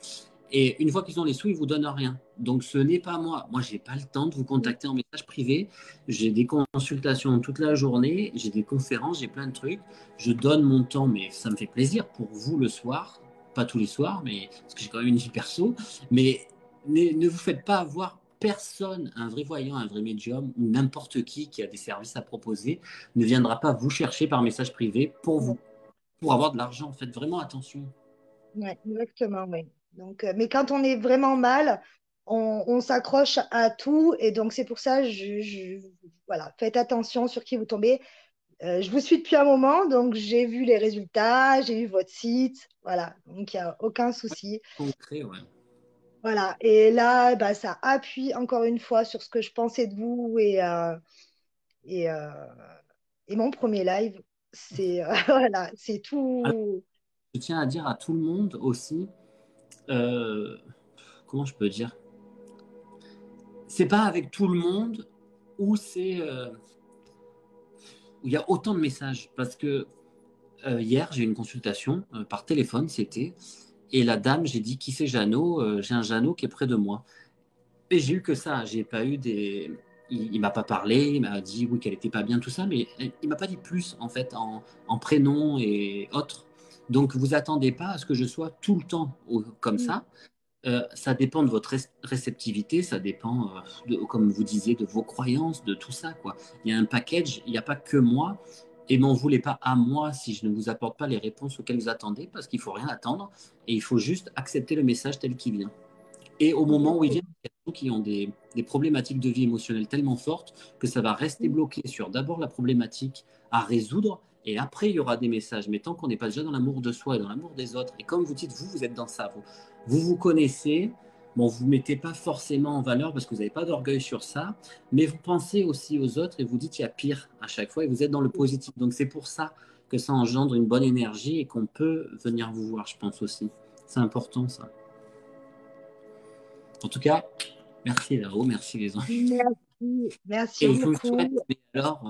Et une fois qu'ils ont les sous, ils vous donnent rien. Donc ce n'est pas moi. Moi, j'ai pas le temps de vous contacter en message privé. J'ai des consultations toute la journée, j'ai des conférences, j'ai plein de trucs. Je donne mon temps, mais ça me fait plaisir pour vous le soir, pas tous les soirs, mais parce que j'ai quand même une vie perso. Mais ne vous faites pas avoir. Personne, un vrai voyant, un vrai médium ou n'importe qui a des services à proposer ne viendra pas vous chercher par message privé pour vous, pour avoir de l'argent. Faites vraiment attention. Ouais, exactement, oui. Donc, mais quand on est vraiment mal, on s'accroche à tout. Et donc, c'est pour ça, voilà, faites attention sur qui vous tombez. Je vous suis depuis un moment, donc j'ai vu les résultats, j'ai vu votre site. Voilà, donc il n'y a aucun souci. Concret, ouais. Voilà, et là, bah, ça appuie encore une fois sur ce que je pensais de vous. Et, euh, et mon premier live, c'est voilà, c'est tout. Je tiens à dire à tout le monde aussi, euh, comment je peux dire, c'est pas avec tout le monde où où il y a autant de messages parce que hier j'ai eu une consultation par téléphone, c'était et la dame, j'ai dit qui c'est Jeannot. J'ai un Jeannot qui est près de moi et j'ai eu que ça, j'ai pas eu des il m'a pas parlé, il m'a dit oui qu'elle était pas bien tout ça, mais il m'a pas dit plus en fait en prénom et autres. Donc vous attendez pas à ce que je sois tout le temps comme ça. Ça dépend de votre réceptivité, ça dépend, comme vous disiez, de vos croyances, de tout ça, quoi. Il y a un package, il n'y a pas que moi, et m'en voulez pas à moi si je ne vous apporte pas les réponses auxquelles vous attendez, parce qu'il faut rien attendre, et il faut juste accepter le message tel qu'il vient. Et au moment où il vient, il y a des gens qui ont des problématiques de vie émotionnelle tellement fortes que ça va rester bloqué sur d'abord la problématique à résoudre, et après il y aura des messages. Mais tant qu'on n'est pas déjà dans l'amour de soi et dans l'amour des autres, et comme vous dites, vous êtes dans ça, vous connaissez, bon, vous ne mettez pas forcément en valeur parce que vous n'avez pas d'orgueil sur ça, mais vous pensez aussi aux autres et vous dites qu'il y a pire à chaque fois et vous êtes dans le positif. Donc c'est pour ça que ça engendre une bonne énergie et qu'on peut venir vous voir, je pense aussi. C'est important ça. En tout cas, merci là-haut, merci les anges. Merci, merci Et je vous souhaite beaucoup. mais alors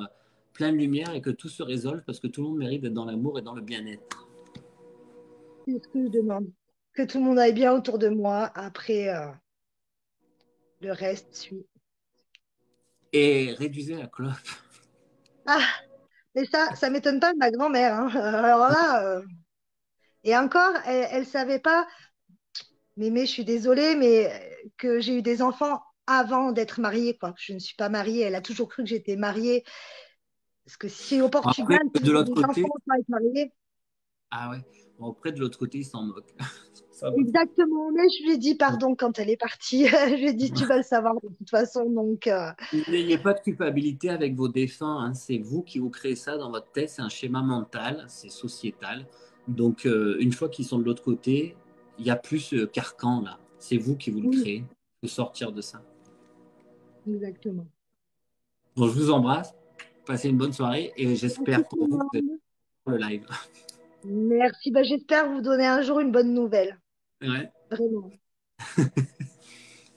plein de lumière et que tout se résolve parce que tout le monde mérite d'être dans l'amour et dans le bien-être. C'est ce que je demande. Que tout le monde aille bien autour de moi. Après, le reste suit. Et réduisez la clope. Ah, mais ça m'étonne pas de ma grand-mère, hein. Alors là, et encore, elle savait pas. Mais je suis désolée, mais que j'ai eu des enfants avant d'être mariée, quoi. Je ne suis pas mariée. Elle a toujours cru que j'étais mariée. Parce que si au Après, Portugal, tu de fais l'autre des enfants côté, sans être mariée, ah ouais, bon, après de l'autre côté, ils s'en moquent. Ça va. exactement. Mais je lui ai dit pardon quand elle est partie. Je lui ai dit, tu vas le savoir de toute façon. Donc, N'ayez pas de culpabilité avec vos défunts, hein. C'est vous qui vous créez ça dans votre tête. C'est un schéma mental, c'est sociétal. Donc, une fois qu'ils sont de l'autre côté, il n'y a plus ce carcan là. C'est vous qui vous le oui, créez. Il faut sortir de ça. exactement. Bon, je vous embrasse. Passez une bonne soirée et Merci j'espère tout pour le vous que vous allez monde. faire le live. Merci. Bah, j'espère vous donner un jour une bonne nouvelle. Ouais. Vraiment,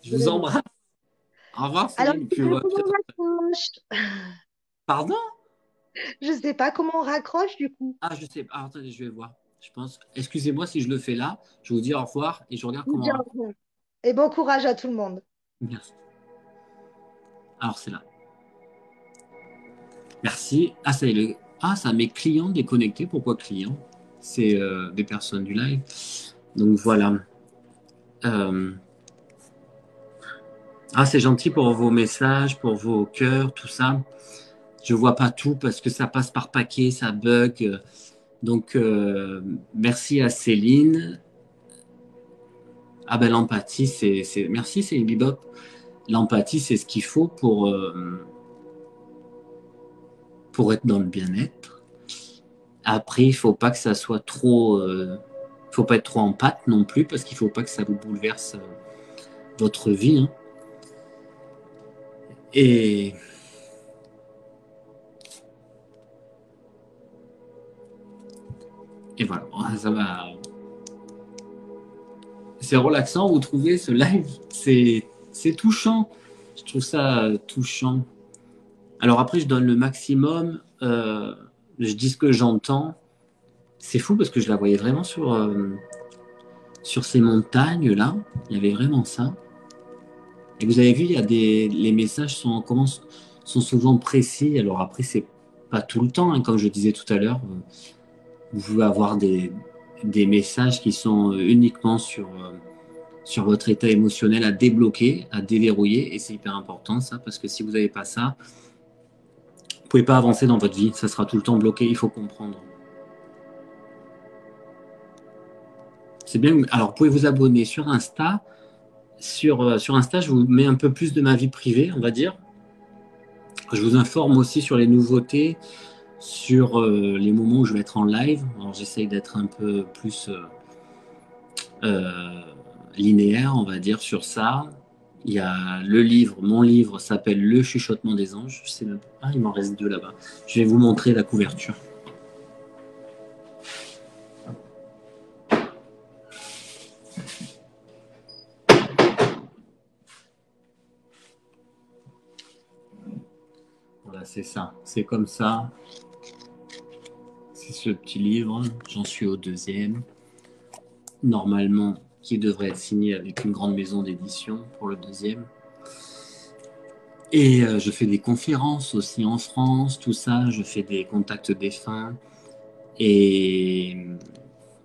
Je vous vraiment. embrasse. Au revoir, Alors, Céline. je Puis, sais pas comment peut-être- on raccroche. Pardon? Je sais pas comment on raccroche du coup. Ah, je sais. Ah, attendez, je vais voir. Je pense. Excusez-moi si je le fais là. Je vous dis au revoir et je regarde Vous comment on dire au raccroche. revoir. Et bon courage à tout le monde. Merci. Alors, c'est là. Merci. Ah, ça y est, ah, ça met client déconnecté. Pourquoi client? C'est des personnes du live. Donc voilà. Euh, Ah, c'est gentil pour vos messages, pour vos cœurs, tout ça. Je vois pas tout parce que ça passe par paquet, ça bug. Donc, merci à Céline. Ah ben l'empathie, merci Céline Bibop. L'empathie, c'est ce qu'il faut pour être dans le bien-être. Après, il faut pas que ça soit trop, faut pas être trop en pâte non plus parce qu'il faut pas que ça vous bouleverse votre vie, hein. Et, et voilà, ça va. C'est relaxant, vous trouvez ce live, c'est touchant. Je trouve ça touchant. Alors après, je donne le maximum. Je dis ce que j'entends. C'est fou parce que je la voyais vraiment sur ces montagnes-là. Il y avait vraiment ça. Et vous avez vu, il y a les messages sont souvent précis. Alors après, c'est pas tout le temps, hein, comme je disais tout à l'heure. Vous pouvez avoir des messages qui sont uniquement sur votre état émotionnel à débloquer, à déverrouiller. Et c'est hyper important ça, parce que si vous n'avez pas ça, vous pouvez pas avancer dans votre vie. Ça sera tout le temps bloqué. Il faut comprendre. C'est bien. Alors, vous pouvez vous abonner sur Insta. Sur Insta, je vous mets un peu plus de ma vie privée, on va dire. Je vous informe aussi sur les nouveautés, sur les moments où je vais être en live. Alors, j'essaye d'être un peu plus euh, linéaire, on va dire, sur ça. Il y a le livre, mon livre s'appelle Le chuchotement des anges. Je sais même pas. Ah, il m'en reste deux là-bas. Je vais vous montrer la couverture. Voilà, c'est ça. C'est comme ça. C'est ce petit livre. J'en suis au deuxième. Normalement, qui devrait être signé avec une grande maison d'édition pour le deuxième. Et je fais des conférences aussi en France, tout ça. Je fais des contacts défunts. Et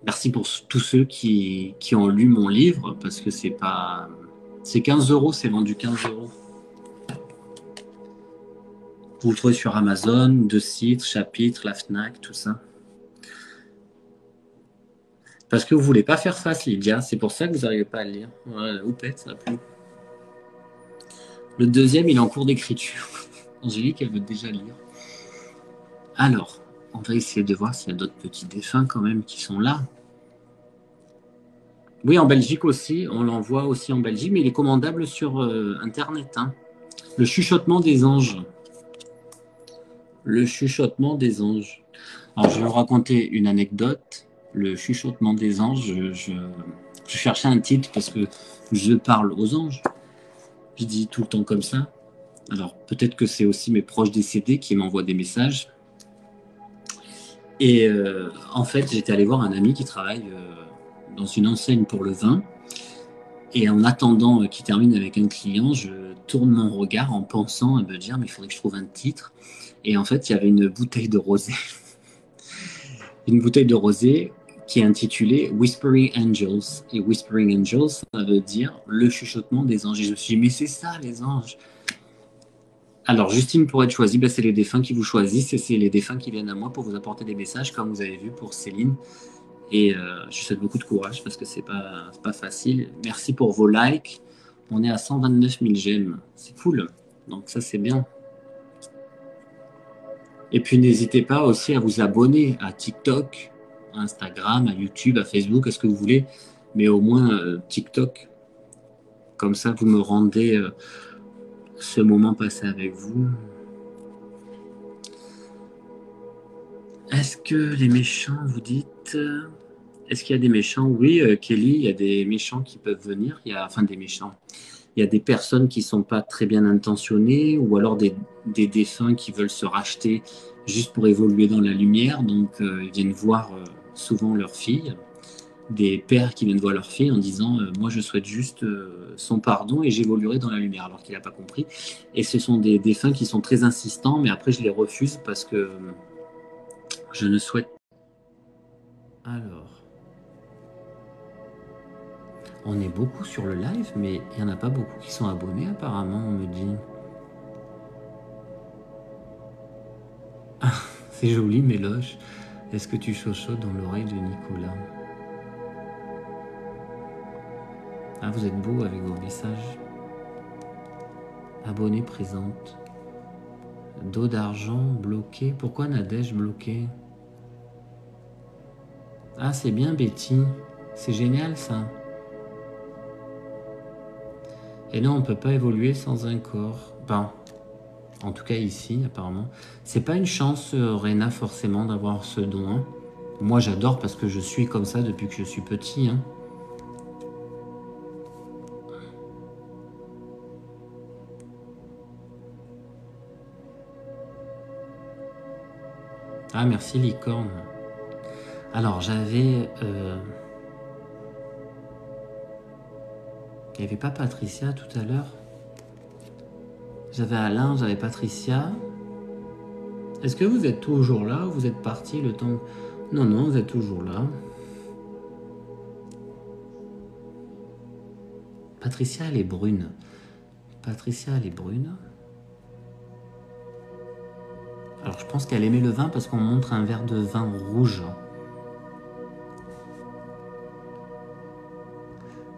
merci pour tous ceux qui ont lu mon livre, parce que c'est pas. C'est 15 euros, c'est vendu 15 euros. Vous le trouvez sur Amazon, deux sites, chapitres, la Fnac, tout ça. Parce que vous voulez pas faire face, Lydia, c'est pour ça que vous n'arrivez pas à le lire. Ouais, oupette, ça a plu. Le deuxième, il est en cours d'écriture. Angélique, elle veut déjà lire. Alors, on va essayer de voir s'il y a d'autres petits défunts quand même qui sont là. Oui, en Belgique aussi, on l'envoie aussi en Belgique, mais il est commandable sur Internet, hein. Le chuchotement des anges. Le chuchotement des anges. Alors, je vais vous raconter une anecdote. Le chuchotement des anges, je cherchais un titre parce que je parle aux anges. Je dis tout le temps comme ça. Alors, peut-être que c'est aussi mes proches décédés qui m'envoient des messages. Et en fait, j'étais allé voir un ami qui travaille dans une enseigne pour le vin. Et en attendant qu'il termine avec un client, je tourne mon regard en pensant à me dire, mais il faudrait que je trouve un titre. Et en fait, il y avait une bouteille de rosé. Une bouteille de rosé qui est intitulée Whispering Angels. Et Whispering Angels, ça veut dire le chuchotement des anges. Et je me suis dit, mais c'est ça, les anges. Alors, Justine, pour être choisie, c'est les défunts qui vous choisissent et c'est les défunts qui viennent à moi pour vous apporter des messages, comme vous avez vu pour Céline. Et je souhaite beaucoup de courage parce que c'est pas facile. Merci pour vos likes. On est à 129 000 j'aime. C'est cool. Donc ça, c'est bien. Et puis, n'hésitez pas aussi à vous abonner à TikTok, à Instagram, à YouTube, à Facebook, à ce que vous voulez. Mais au moins TikTok. Comme ça, vous me rendez ce moment passé avec vous. Est-ce que les méchants, vous dites... Est-ce qu'il y a des méchants? Oui, Kelly, il y a des méchants qui peuvent venir. Enfin, des méchants. Il y a des personnes qui sont pas très bien intentionnées ou alors des défunts qui veulent se racheter juste pour évoluer dans la lumière. Donc, ils viennent voir souvent leur fille. Des pères qui viennent voir leur fille en disant moi je souhaite juste son pardon et j'évoluerai dans la lumière alors qu'il n'a pas compris. Et ce sont des défunts qui sont très insistants, mais après je les refuse parce que je ne souhaite. Alors, on est beaucoup sur le live, mais il n'y en a pas beaucoup qui sont abonnés apparemment, on me dit. Ah, c'est joli Méloche. Est-ce que tu chuchotes dans l'oreille de Nicolas? Ah, vous êtes beau avec vos messages. Abonné présente. Dos d'argent bloqué. Pourquoi Nadège bloqué? Ah, c'est bien Betty. C'est génial ça. Et non, on peut pas évoluer sans un corps. Ben, en tout cas ici, apparemment. C'est pas une chance, Rena, forcément, d'avoir ce don. Hein. Moi, j'adore parce que je suis comme ça depuis que je suis petit. Hein. Ah, merci Licorne. Alors, j'avais... Il n'y avait pas Patricia tout à l'heure? J'avais Alain, j'avais Patricia. Est-ce que vous êtes toujours là ou vous êtes parti le temps... Non, non, vous êtes toujours là. Patricia, elle est brune. Patricia, elle est brune. Alors, je pense qu'elle aimait le vin parce qu'on montre un verre de vin rouge.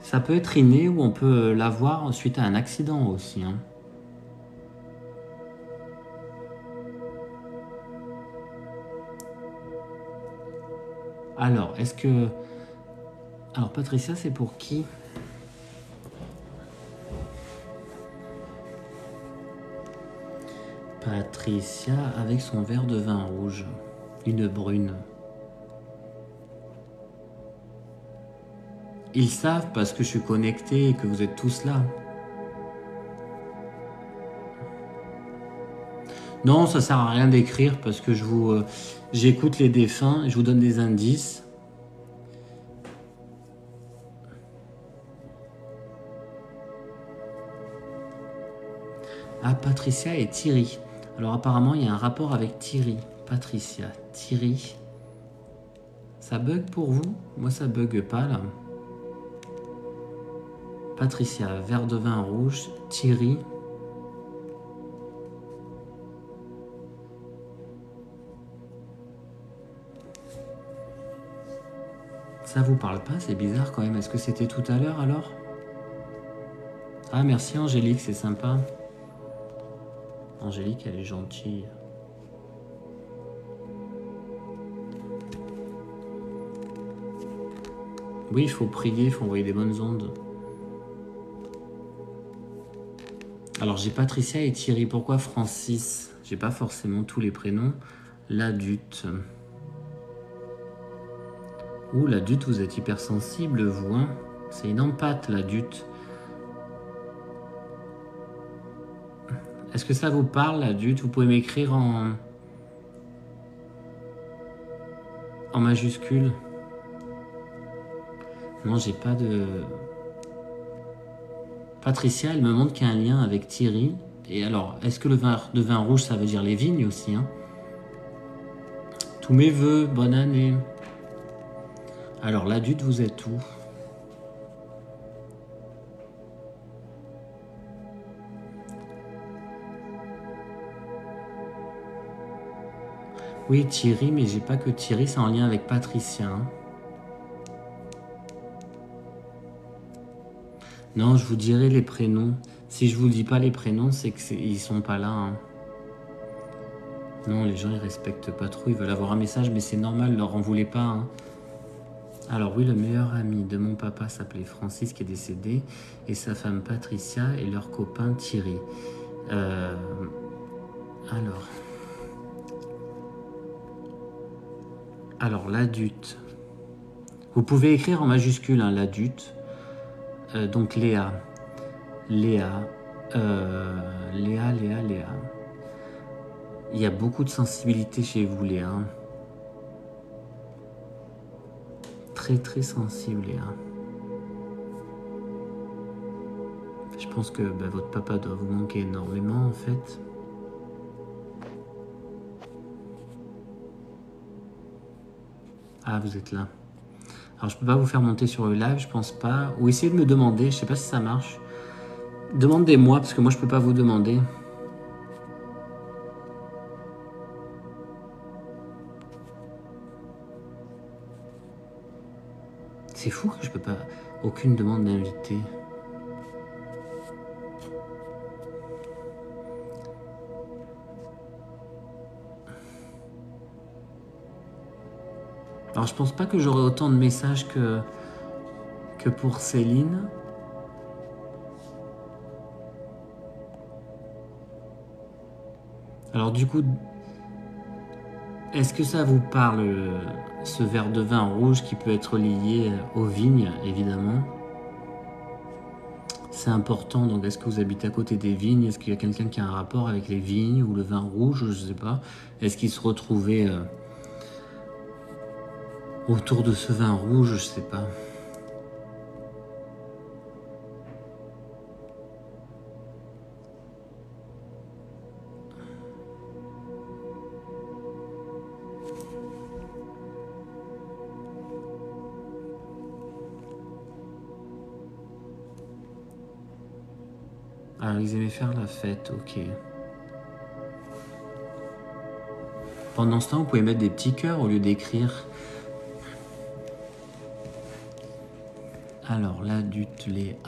Ça peut être inné ou on peut l'avoir suite à un accident aussi. Hein. Alors, est-ce que... Alors, Patricia, c'est pour qui? Patricia avec son verre de vin rouge. Une brune. Ils savent parce que je suis connecté et que vous êtes tous là. Non, ça sert à rien d'écrire parce que j'écoute les défunts et je vous donne des indices. Ah, Patricia et Thierry. Alors apparemment, il y a un rapport avec Thierry. Patricia, Thierry. Ça bug pour vous? Moi, ça bug pas là. Patricia, verre de vin rouge. Thierry. Ça vous parle pas? C'est bizarre quand même. Est-ce que c'était tout à l'heure alors? Ah, merci Angélique, c'est sympa. Angélique, elle est gentille. Oui, il faut prier, il faut envoyer des bonnes ondes. Alors, j'ai Patricia et Thierry. Pourquoi Francis? J'ai pas forcément tous les prénoms. L'adulte. Ouh, l'adulte, vous êtes hypersensible, vous, hein? C'est une empathie, l'adulte. Est-ce que ça vous parle, l'adulte? Vous pouvez m'écrire en majuscule. Non, j'ai pas de... Patricia, elle me montre qu'il y a un lien avec Thierry. Et alors, est-ce que le vin rouge, ça veut dire les vignes aussi, hein? Tous mes vœux, bonne année. Alors, l'adulte, vous êtes où? Oui, Thierry, mais j'ai pas que Thierry, c'est en lien avec Patricia. Hein. Non, je vous dirai les prénoms. Si je vous dis pas les prénoms, c'est qu'ils sont pas là. Hein. Non, les gens, ils respectent pas trop. Ils veulent avoir un message, mais c'est normal, leur en voulez pas. Hein. Alors oui, le meilleur ami de mon papa s'appelait Francis, qui est décédé, et sa femme Patricia et leur copain Thierry. Alors... Alors, l'adulte. Vous pouvez écrire en majuscule, hein, l'adulte. Donc, Léa. Léa. Léa. Il y a beaucoup de sensibilité chez vous, Léa. Très, très sensible, Léa. Je pense que votre papa doit vous manquer énormément, en fait. Ah, vous êtes là. Alors, je peux pas vous faire monter sur le live, je pense pas. Ou essayez de me demander, je sais pas si ça marche. Demandez-moi, parce que moi, je peux pas vous demander. C'est fou que je peux pas... Aucune demande d'invité. Alors, je pense pas que j'aurai autant de messages que pour Céline. Alors, du coup, est-ce que ça vous parle, ce verre de vin rouge qui peut être lié aux vignes, évidemment? C'est important, donc est-ce que vous habitez à côté des vignes? Est-ce qu'il y a quelqu'un qui a un rapport avec les vignes ou le vin rouge? Je sais pas. Est-ce qu'il se retrouvait autour de ce vin rouge? Je sais pas. Alors, ils aimaient faire la fête, ok. Pendant ce temps, vous pouvez mettre des petits cœurs au lieu d'écrire. Alors, l'adulte Léa.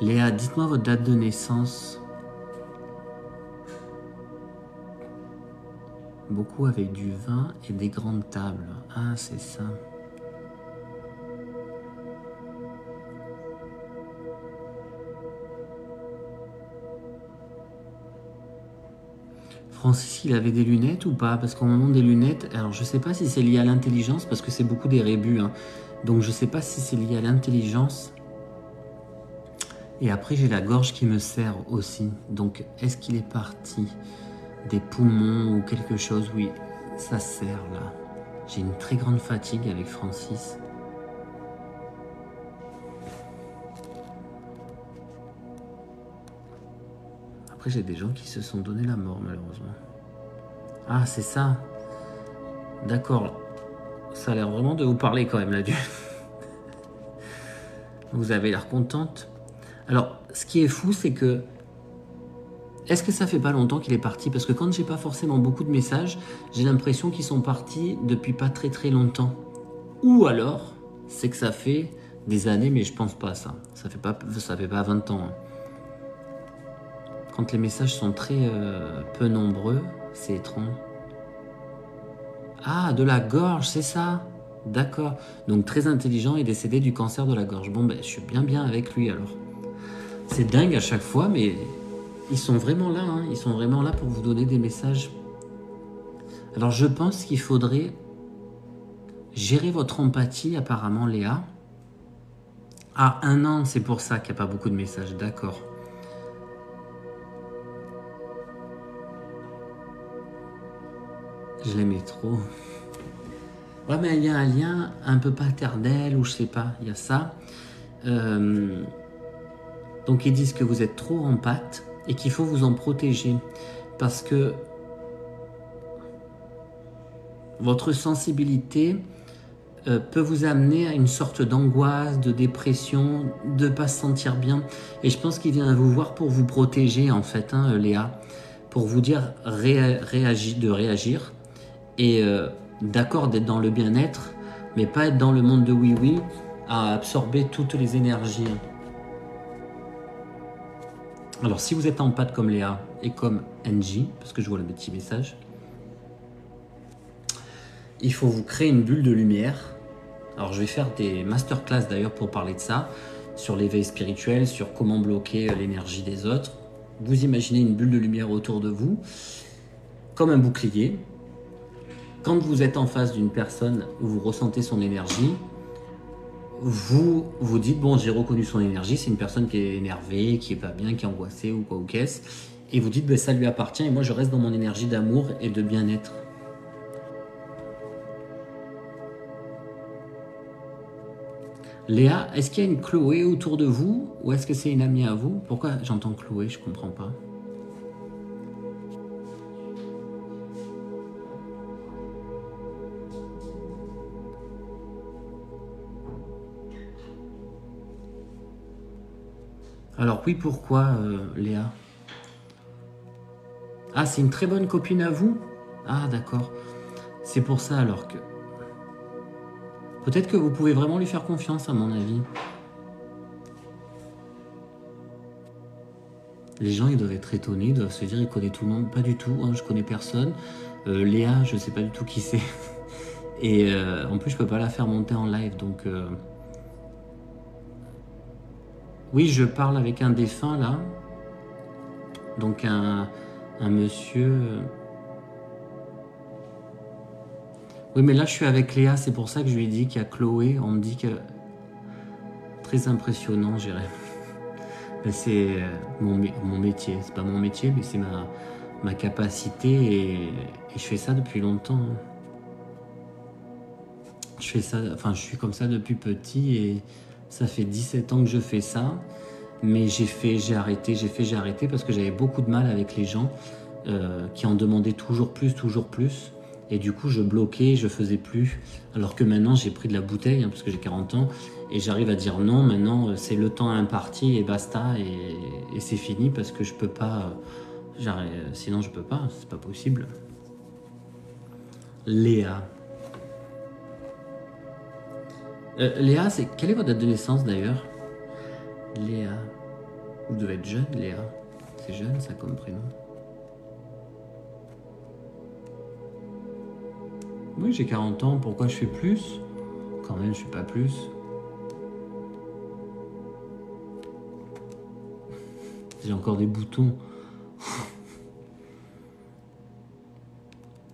Léa, dites-moi votre date de naissance. Beaucoup avec du vin et des grandes tables. Ah, c'est ça. Francis, il avait des lunettes ou pas? Parce qu'au moment des lunettes, alors je sais pas si c'est lié à l'intelligence, parce que c'est beaucoup des rébus, hein. Donc je sais pas si c'est lié à l'intelligence. Et après j'ai la gorge qui me serre aussi. Donc est-ce qu'il est parti des poumons ou quelque chose? Oui, ça serre là. J'ai une très grande fatigue avec Francis. Après, j'ai des gens qui se sont donné la mort, malheureusement. Ah, c'est ça. D'accord. Ça a l'air vraiment de vous parler quand même, là-dessus. Vous avez l'air contente. Alors, ce qui est fou, c'est que... Est-ce que ça fait pas longtemps qu'il est parti? Parce que quand j'ai pas forcément beaucoup de messages, j'ai l'impression qu'ils sont partis depuis pas très très longtemps. Ou alors, c'est que ça fait des années, mais je pense pas à ça. Ça fait pas 20 ans. Hein. Quand les messages sont très peu nombreux, c'est étrange. Ah, de la gorge, c'est ça. D'accord. Donc très intelligent et décédé du cancer de la gorge. Bon, ben, je suis bien avec lui alors. C'est dingue à chaque fois, mais ils sont vraiment là. Hein. Ils sont vraiment là pour vous donner des messages. Alors je pense qu'il faudrait gérer votre empathie, apparemment, Léa. Ah, 1 an, c'est pour ça qu'il n'y a pas beaucoup de messages. D'accord. Je l'aimais trop. Ouais, mais il y a un lien un peu paternel, ou je sais pas, il y a ça. Donc ils disent que vous êtes trop empathe et qu'il faut vous en protéger. Parce que votre sensibilité peut vous amener à une sorte d'angoisse, de dépression, de ne pas se sentir bien. Et je pense qu'il vient vous voir pour vous protéger, en fait, hein, Léa. Pour vous dire de réagir. Et d'accord d'être dans le bien-être, mais pas être dans le monde de oui-oui, à absorber toutes les énergies. Alors si vous êtes en pâte comme Léa et comme NJ, parce que je vois le petit message, il faut vous créer une bulle de lumière. Alors je vais faire des masterclass d'ailleurs pour parler de ça, sur l'éveil spirituel, sur comment bloquer l'énergie des autres. Vous imaginez une bulle de lumière autour de vous, comme un bouclier. Quand vous êtes en face d'une personne où vous ressentez son énergie, vous vous dites, bon, j'ai reconnu son énergie, c'est une personne qui est énervée, qui est pas bien, qui est angoissée ou quoi ou qu'est-ce. Et vous dites, ben, ça lui appartient et moi je reste dans mon énergie d'amour et de bien-être. Léa, est-ce qu'il y a une Chloé autour de vous ou est-ce que c'est une amie à vous? Pourquoi j'entends Chloé? Je comprends pas. Alors oui, pourquoi Léa? Ah, c'est une très bonne copine à vous? Ah, d'accord. C'est pour ça alors que... Peut-être que vous pouvez vraiment lui faire confiance à mon avis. Les gens, ils doivent être étonnés, ils doivent se dire, il connaît tout le monde. Pas du tout, hein, je connais personne. Léa, je sais pas du tout qui c'est. Et en plus, je peux pas la faire monter en live, donc... Oui, je parle avec un défunt, là. Donc un monsieur... Oui, mais là, je suis avec Léa, c'est pour ça que je lui ai dit qu'il y a Chloé. On me dit que... Très impressionnant, je dirais. C'est mon métier. C'est pas mon métier, mais c'est ma capacité et je fais ça depuis longtemps. Je fais ça, enfin, je suis comme ça depuis petit et ça fait 17 ans que je fais ça. Mais j'ai arrêté parce que j'avais beaucoup de mal avec les gens qui en demandaient toujours plus, toujours plus. Et du coup, je bloquais, je faisais plus. Alors que maintenant, j'ai pris de la bouteille, hein, parce que j'ai 40 ans, et j'arrive à dire non. Maintenant, c'est le temps imparti et basta, et c'est fini parce que je peux pas. Sinon, je peux pas, c'est pas possible. Léa. Léa, quelle est votre date de naissance d'ailleurs? Léa. Vous devez être jeune, Léa. C'est jeune, ça, comme prénom. Oui, j'ai 40 ans. Pourquoi je fais plus? Quand même, je fais pas plus. J'ai encore des boutons.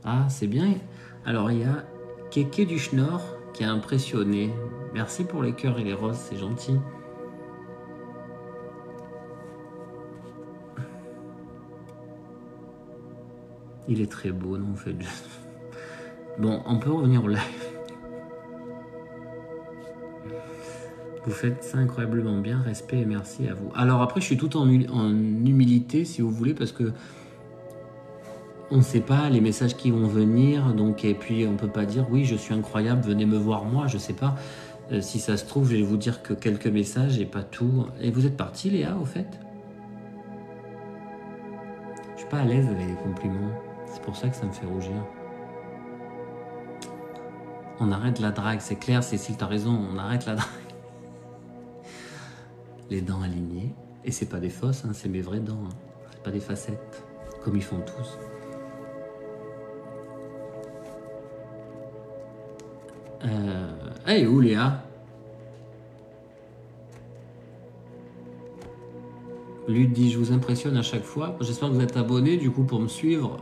Ah, c'est bien. Alors, il y a Kéké du Schnorr qui a impressionné. Merci pour les cœurs et les roses, c'est gentil. Il est très beau, non, en fait. Bon, on peut revenir au live. Vous faites ça incroyablement bien, respect et merci à vous. Alors après, je suis tout en humilité, si vous voulez, parce que on ne sait pas les messages qui vont venir, donc et puis on peut pas dire oui, je suis incroyable, venez me voir moi, je sais pas. Si ça se trouve, je vais vous dire que quelques messages et pas tout. Et vous êtes parti, Léa, au fait? Je suis pas à l'aise avec les compliments. C'est pour ça que ça me fait rougir. On arrête la drague, c'est clair, Cécile, t'as raison, on arrête la drague. Les dents alignées. Et c'est pas des fausses, hein, c'est mes vraies dents. Hein. C'est pas des facettes, comme ils font tous. Hey, où Léa? Lui dit, je vous impressionne à chaque fois. J'espère que vous êtes abonné du coup pour me suivre.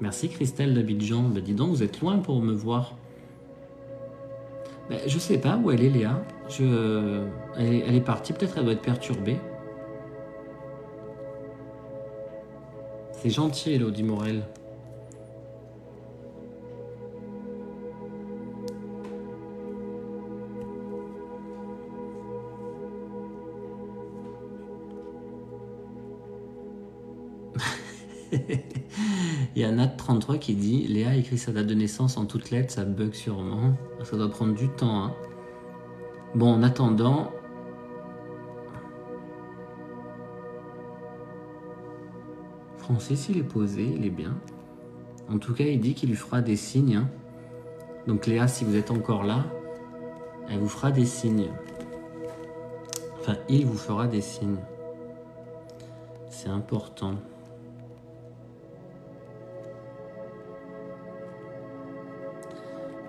Merci Christelle d'Abidjan. Bah, dis donc, vous êtes loin pour me voir. Bah, je sais pas où elle est, Léa. Elle est partie, peut-être elle doit être perturbée. C'est gentil, Elodie Morel. Il y a Nat33 qui dit Léa a écrit sa date de naissance en toutes lettres, ça bug sûrement. Ça doit prendre du temps. Hein. Bon, en attendant. Francis, il est posé, il est bien. En tout cas, il dit qu'il lui fera des signes. Hein. Donc, Léa, si vous êtes encore là, elle vous fera des signes. Enfin, il vous fera des signes. C'est important.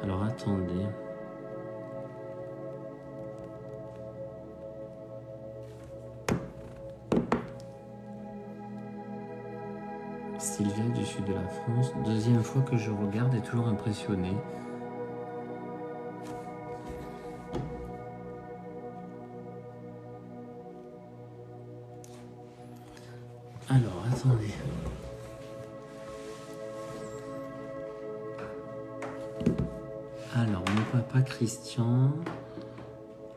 Alors attendez. Sylvia du sud de la France. Deuxième fois que je regarde et toujours impressionné. Alors, attendez. Alors, mon papa Christian.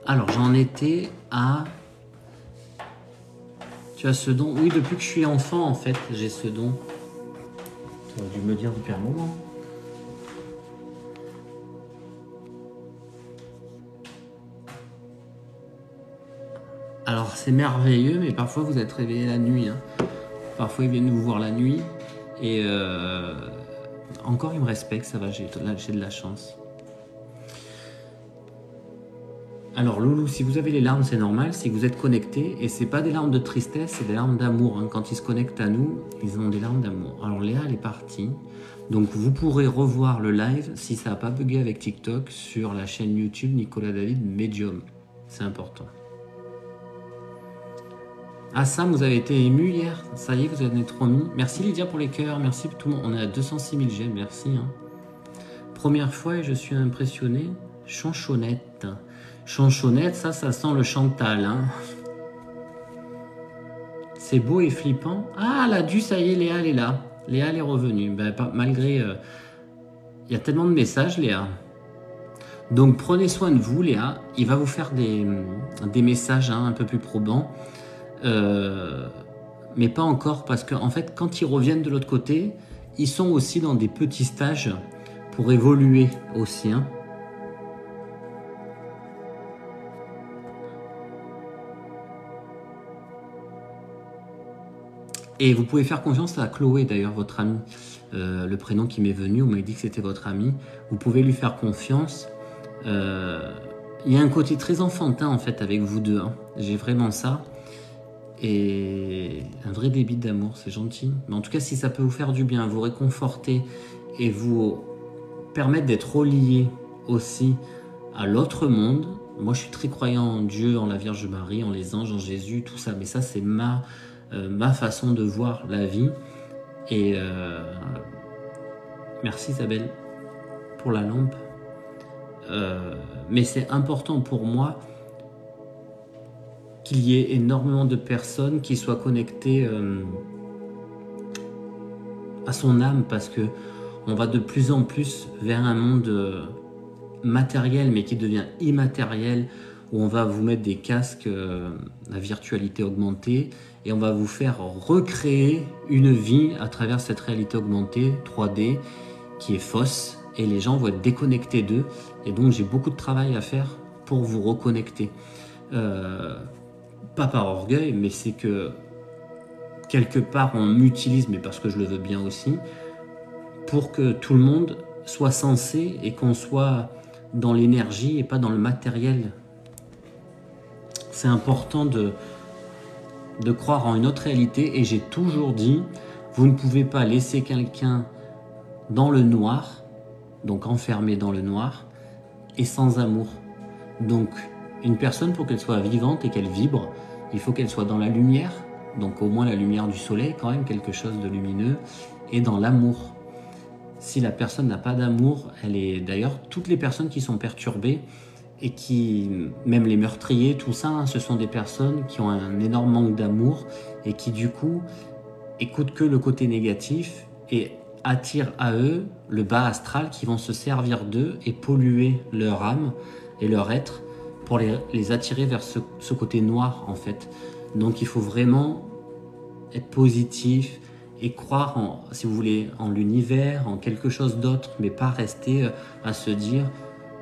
Alors, j'en étais à... Tu as ce don? Oui, depuis que je suis enfant, en fait, j'ai ce don. Tu aurais dû me le dire depuis un moment. Alors, c'est merveilleux, mais parfois vous êtes réveillé la nuit. Hein. Parfois, ils viennent vous voir la nuit. Et encore, ils me respectent, ça va, j'ai de la chance. Alors, Loulou, si vous avez les larmes, c'est normal, c'est que vous êtes connecté. Et c'est pas des larmes de tristesse, c'est des larmes d'amour. Hein. Quand ils se connectent à nous, ils ont des larmes d'amour. Alors, Léa, elle est partie. Donc, vous pourrez revoir le live, si ça n'a pas bugué avec TikTok, sur la chaîne YouTube Nicolas David Medium. C'est important. Ah Sam, vous avez été ému hier. Ça y est, vous en êtes remis. Merci Lydia pour les cœurs. Merci tout le monde. On est à 206 000 j'aime. Merci. Hein. Première fois et je suis impressionné. Chanchonnette. Chanchonnette, ça sent le Chantal. Hein. C'est beau et flippant. Ah, la du, ça y est, Léa, elle est là. Léa, elle est revenue. Ben, malgré... Il y a tellement de messages, Léa. Donc, prenez soin de vous, Léa. Il va vous faire des messages un peu plus probants. Mais pas encore, parce qu'en fait, quand ils reviennent de l'autre côté, ils sont aussi dans des petits stages pour évoluer aussi. Hein. Et vous pouvez faire confiance à Chloé, d'ailleurs, votre amie. Le prénom qui m'est venu, on m'a dit que c'était votre amie. Vous pouvez lui faire confiance. Il y a un côté très enfantin, en fait, avec vous deux. Hein. J'ai vraiment ça. Et un vrai débit d'amour, c'est gentil. Mais en tout cas, si ça peut vous faire du bien, vous réconforter et vous permettre d'être relié aussi à l'autre monde. Moi, je suis très croyant en Dieu, en la Vierge Marie, en les anges, en Jésus, tout ça. Mais ça, c'est ma façon de voir la vie. Et merci Isabelle pour la lampe. Mais c'est important pour moi qu'il y ait énormément de personnes qui soient connectées à son âme, parce que on va de plus en plus vers un monde matériel mais qui devient immatériel, où on va vous mettre des casques à virtualité augmentée et on va vous faire recréer une vie à travers cette réalité augmentée 3D qui est fausse, et les gens vont être déconnectés d'eux. Et donc j'ai beaucoup de travail à faire pour vous reconnecter. Pas par orgueil, mais c'est que quelque part on m'utilise, mais parce que je le veux bien aussi, pour que tout le monde soit sensé et qu'on soit dans l'énergie et pas dans le matériel. C'est important de croire en une autre réalité, et j'ai toujours dit, vous ne pouvez pas laisser quelqu'un dans le noir, donc enfermé dans le noir, et sans amour. Donc une personne, pour qu'elle soit vivante et qu'elle vibre, il faut qu'elle soit dans la lumière, donc au moins la lumière du soleil, quand même quelque chose de lumineux, et dans l'amour. Si la personne n'a pas d'amour, elle est... D'ailleurs, toutes les personnes qui sont perturbées, et qui, même les meurtriers, tout ça, hein, ce sont des personnes qui ont un énorme manque d'amour, et qui du coup, écoutent que le côté négatif, et attirent à eux le bas astral, qui vont se servir d'eux, et polluer leur âme, et leur être, pour les attirer vers ce côté noir, en fait. Donc il faut vraiment être positif et croire, si vous voulez, en l'univers, en quelque chose d'autre, mais pas rester à se dire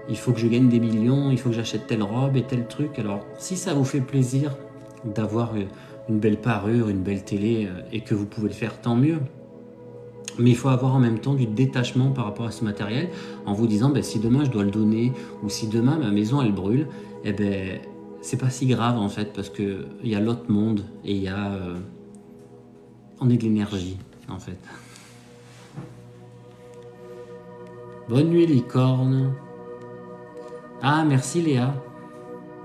il faut que je gagne des millions, il faut que j'achète telle robe et tel truc. Alors si ça vous fait plaisir d'avoir une belle parure, une belle télé, et que vous pouvez le faire, tant mieux. Mais il faut avoir en même temps du détachement par rapport à ce matériel, en vous disant si demain je dois le donner, ou si demain ma maison elle brûle, c'est pas si grave en fait, parce qu'il y a l'autre monde, et il y a... on est de l'énergie en fait. Bonne nuit licorne. Ah merci Léa.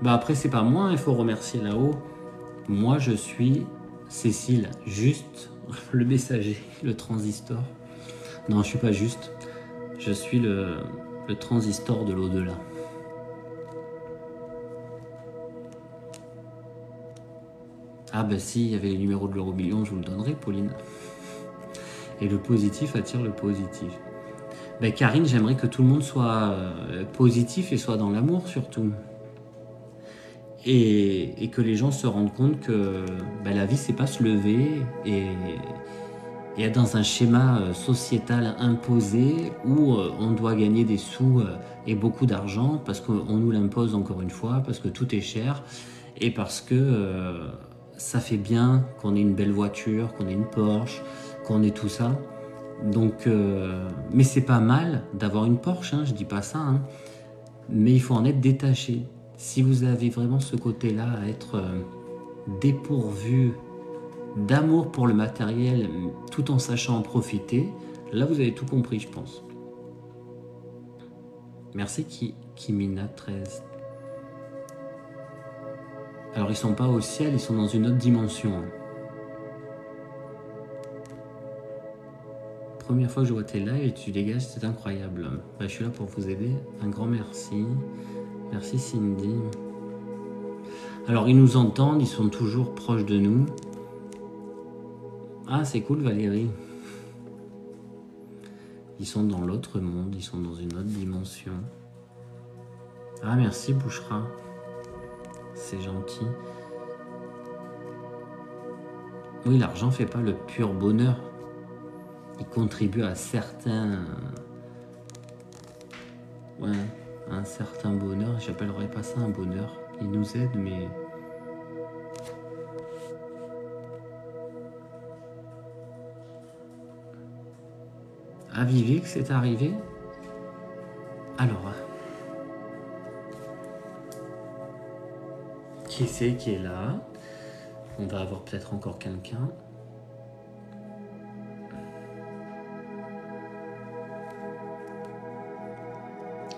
Après c'est pas moi, il faut remercier là-haut. Moi je suis Cécile, juste le messager, le transistor. Non, je suis pas juste. Je suis le transistor de l'au-delà. Ah bah si, il y avait les numéros de l'euro-million, je vous le donnerai, Pauline. Et le positif attire le positif. Ben Karine, j'aimerais que tout le monde soit positif et soit dans l'amour surtout. Et que les gens se rendent compte que ben, la vie, c'est pas se lever et être dans un schéma sociétal imposé où on doit gagner des sous et beaucoup d'argent parce qu'on nous l'impose encore une fois, parce que tout est cher et parce que ça fait bien qu'on ait une belle voiture, qu'on ait une Porsche, qu'on ait tout ça. Donc, mais c'est pas mal d'avoir une Porsche, hein, je dis pas ça, hein, mais il faut en être détaché. Si vous avez vraiment ce côté-là à être dépourvu d'amour pour le matériel tout en sachant en profiter, là vous avez tout compris, je pense. Merci Kimina 13. Alors ils sont pas au ciel, ils sont dans une autre dimension. Première fois que je vois tes lives et tu dégages, c'est incroyable. Bah, je suis là pour vous aider. Un grand merci. Merci Cindy. Alors ils nous entendent, ils sont toujours proches de nous. Ah c'est cool Valérie. Ils sont dans l'autre monde, ils sont dans une autre dimension. Ah merci Bouchera. C'est gentil. Oui, l'argent fait pas le pur bonheur. Il contribue à certains... Ouais, à un certain bonheur. J'appellerais pas ça un bonheur. Il nous aide, mais... À Vivek, c'est arrivé. Alors... Qui c'est qui est là? On va avoir peut-être encore quelqu'un.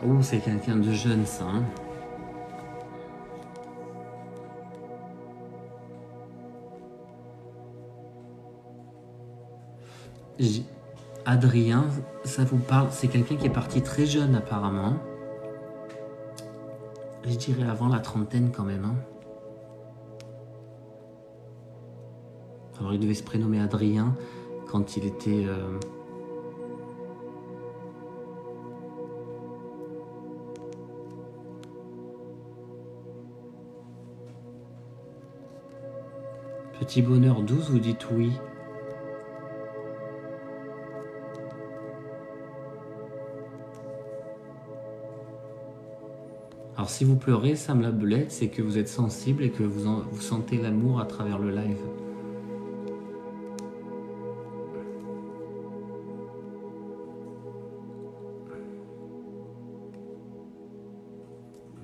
Oh, c'est quelqu'un de jeune, ça. Hein. Adrien, ça vous parle? C'est quelqu'un qui est parti très jeune, apparemment. Je dirais avant la trentaine, quand même. Hein. Alors, il devait se prénommer Adrien quand il était... Petit bonheur 12, vous dites oui. Alors si vous pleurez, Sam la belette, c'est que vous êtes sensible et que vous sentez l'amour à travers le live.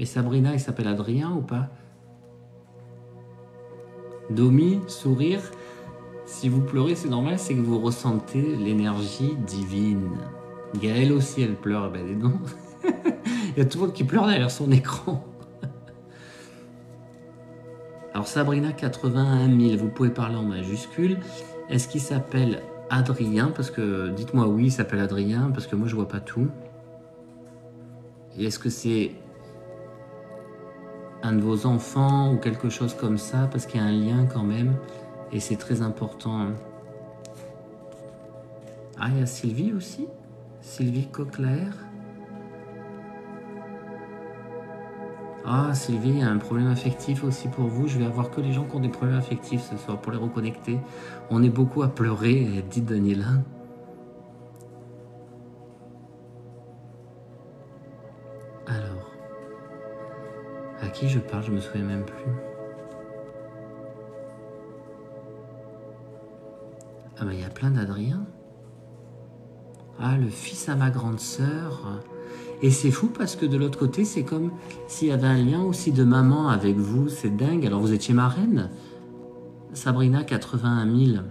Et Sabrina, il s'appelle Adrien ou pas? Domi, sourire. Si vous pleurez, c'est normal, c'est que vous ressentez l'énergie divine. Gaëlle aussi, elle pleure, ben dis donc. Il y a tout le monde qui pleure derrière son écran. Alors Sabrina 81 000, vous pouvez parler en majuscule. Est-ce qu'il s'appelle Adrien? Parce que, dites-moi oui, il s'appelle Adrien, parce que moi je vois pas tout. Et est-ce que c'est un de vos enfants ou quelque chose comme ça? Parce qu'il y a un lien quand même, et c'est très important. Ah, il y a Sylvie aussi? Sylvie Coquelaire. Ah, Sylvie, il y a un problème affectif aussi pour vous. Je vais avoir que les gens qui ont des problèmes affectifs ce soir pour les reconnecter. On est beaucoup à pleurer, dit Daniela. Alors, à qui je parle? Je me souviens même plus. Ah ben, il y a plein d'Adrien. Ah, le fils à ma grande sœur. Et c'est fou parce que de l'autre côté, c'est comme s'il y avait un lien aussi de maman avec vous. C'est dingue. Alors, vous étiez marraine? Sabrina, 81 000.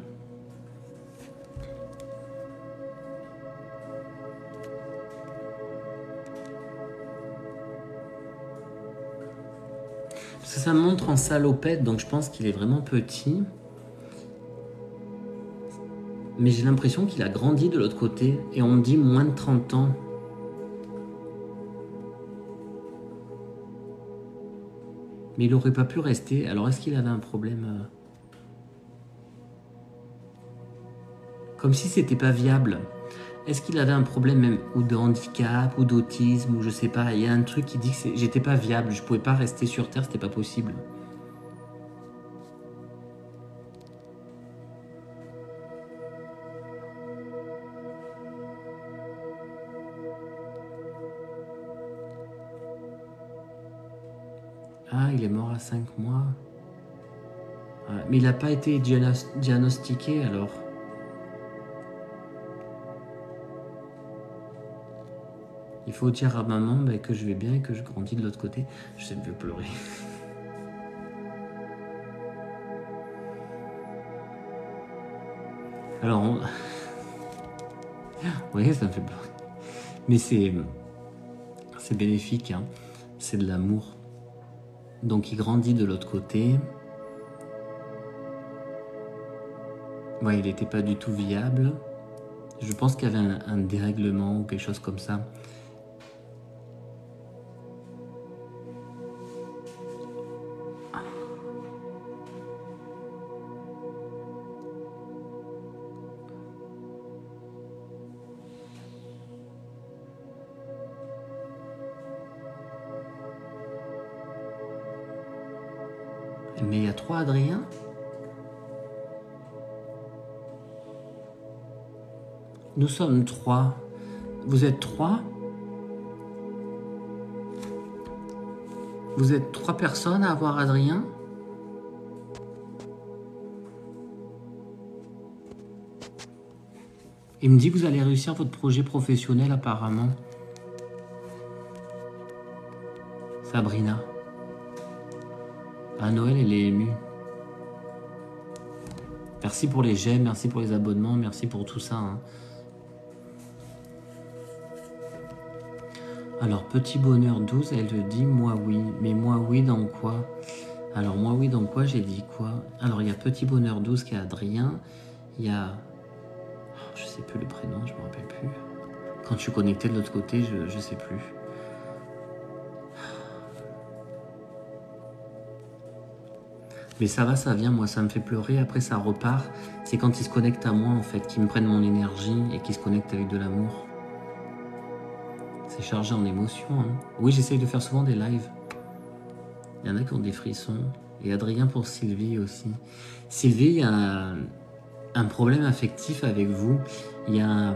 Parce que ça me montre en salopette, donc je pense qu'il est vraiment petit. Mais j'ai l'impression qu'il a grandi de l'autre côté. Et on me dit moins de 30 ans. Mais il aurait pas pu rester. Alors est-ce qu'il avait un problème comme si c'était pas viable. Est-ce qu'il avait un problème même ou de handicap ou d'autisme ou je sais pas. Il y a un truc qui dit que j'étais pas viable. Je pouvais pas rester sur Terre. C'était pas possible. Ah, il est mort à 5 mois. Ah, mais il n'a pas été diagnostiqué alors. Il faut dire à maman que je vais bien et que je grandis de l'autre côté. Je sais mieux pleurer. Alors, oui, ça me fait pleurer. Mais c'est bénéfique, hein. C'est de l'amour. Donc il grandit de l'autre côté. Ouais, il n'était pas du tout viable. Je pense qu'il y avait un dérèglement ou quelque chose comme ça. Mais il y a 3 Adrien. Nous sommes 3. Vous êtes 3? Vous êtes 3 personnes à avoir Adrien? Il me dit que vous allez réussir votre projet professionnel apparemment. Sabrina. À Noël, elle est émue. Merci pour les j'aime, merci pour les abonnements, merci pour tout ça. Hein. Alors, petit bonheur 12, elle te dit moi oui. Mais moi oui dans quoi? Alors, moi oui dans quoi? J'ai dit quoi? Alors, il y a petit bonheur 12 qui est Adrien. Il y a... Oh, je sais plus le prénom, je me rappelle plus. Quand je suis connecté de l'autre côté, je sais plus. Mais ça va, ça vient, moi ça me fait pleurer, après ça repart. C'est quand ils se connectent à moi en fait, qu'ils me prennent mon énergie et qu'ils se connectent avec de l'amour. C'est chargé en émotions. Hein. Oui, j'essaye de faire souvent des lives. Il y en a qui ont des frissons. Et Adrien pour Sylvie aussi. Sylvie, il y a un problème affectif avec vous. Il y a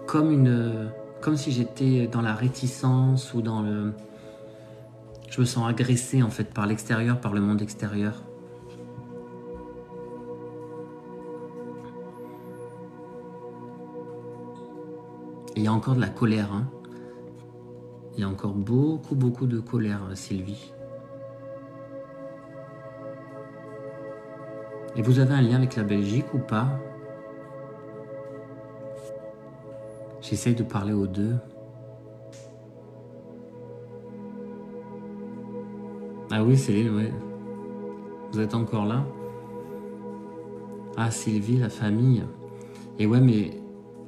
comme si j'étais dans la réticence ou dans le... Je me sens agressé en fait par l'extérieur, par le monde extérieur. Et il y a encore de la colère. Hein. Il y a encore beaucoup de colère, Sylvie. Et vous avez un lien avec la Belgique ou pas? J'essaye de parler aux deux. Ah oui, Céline, ouais. Vous êtes encore là? Ah, Sylvie, la famille. Et ouais, mais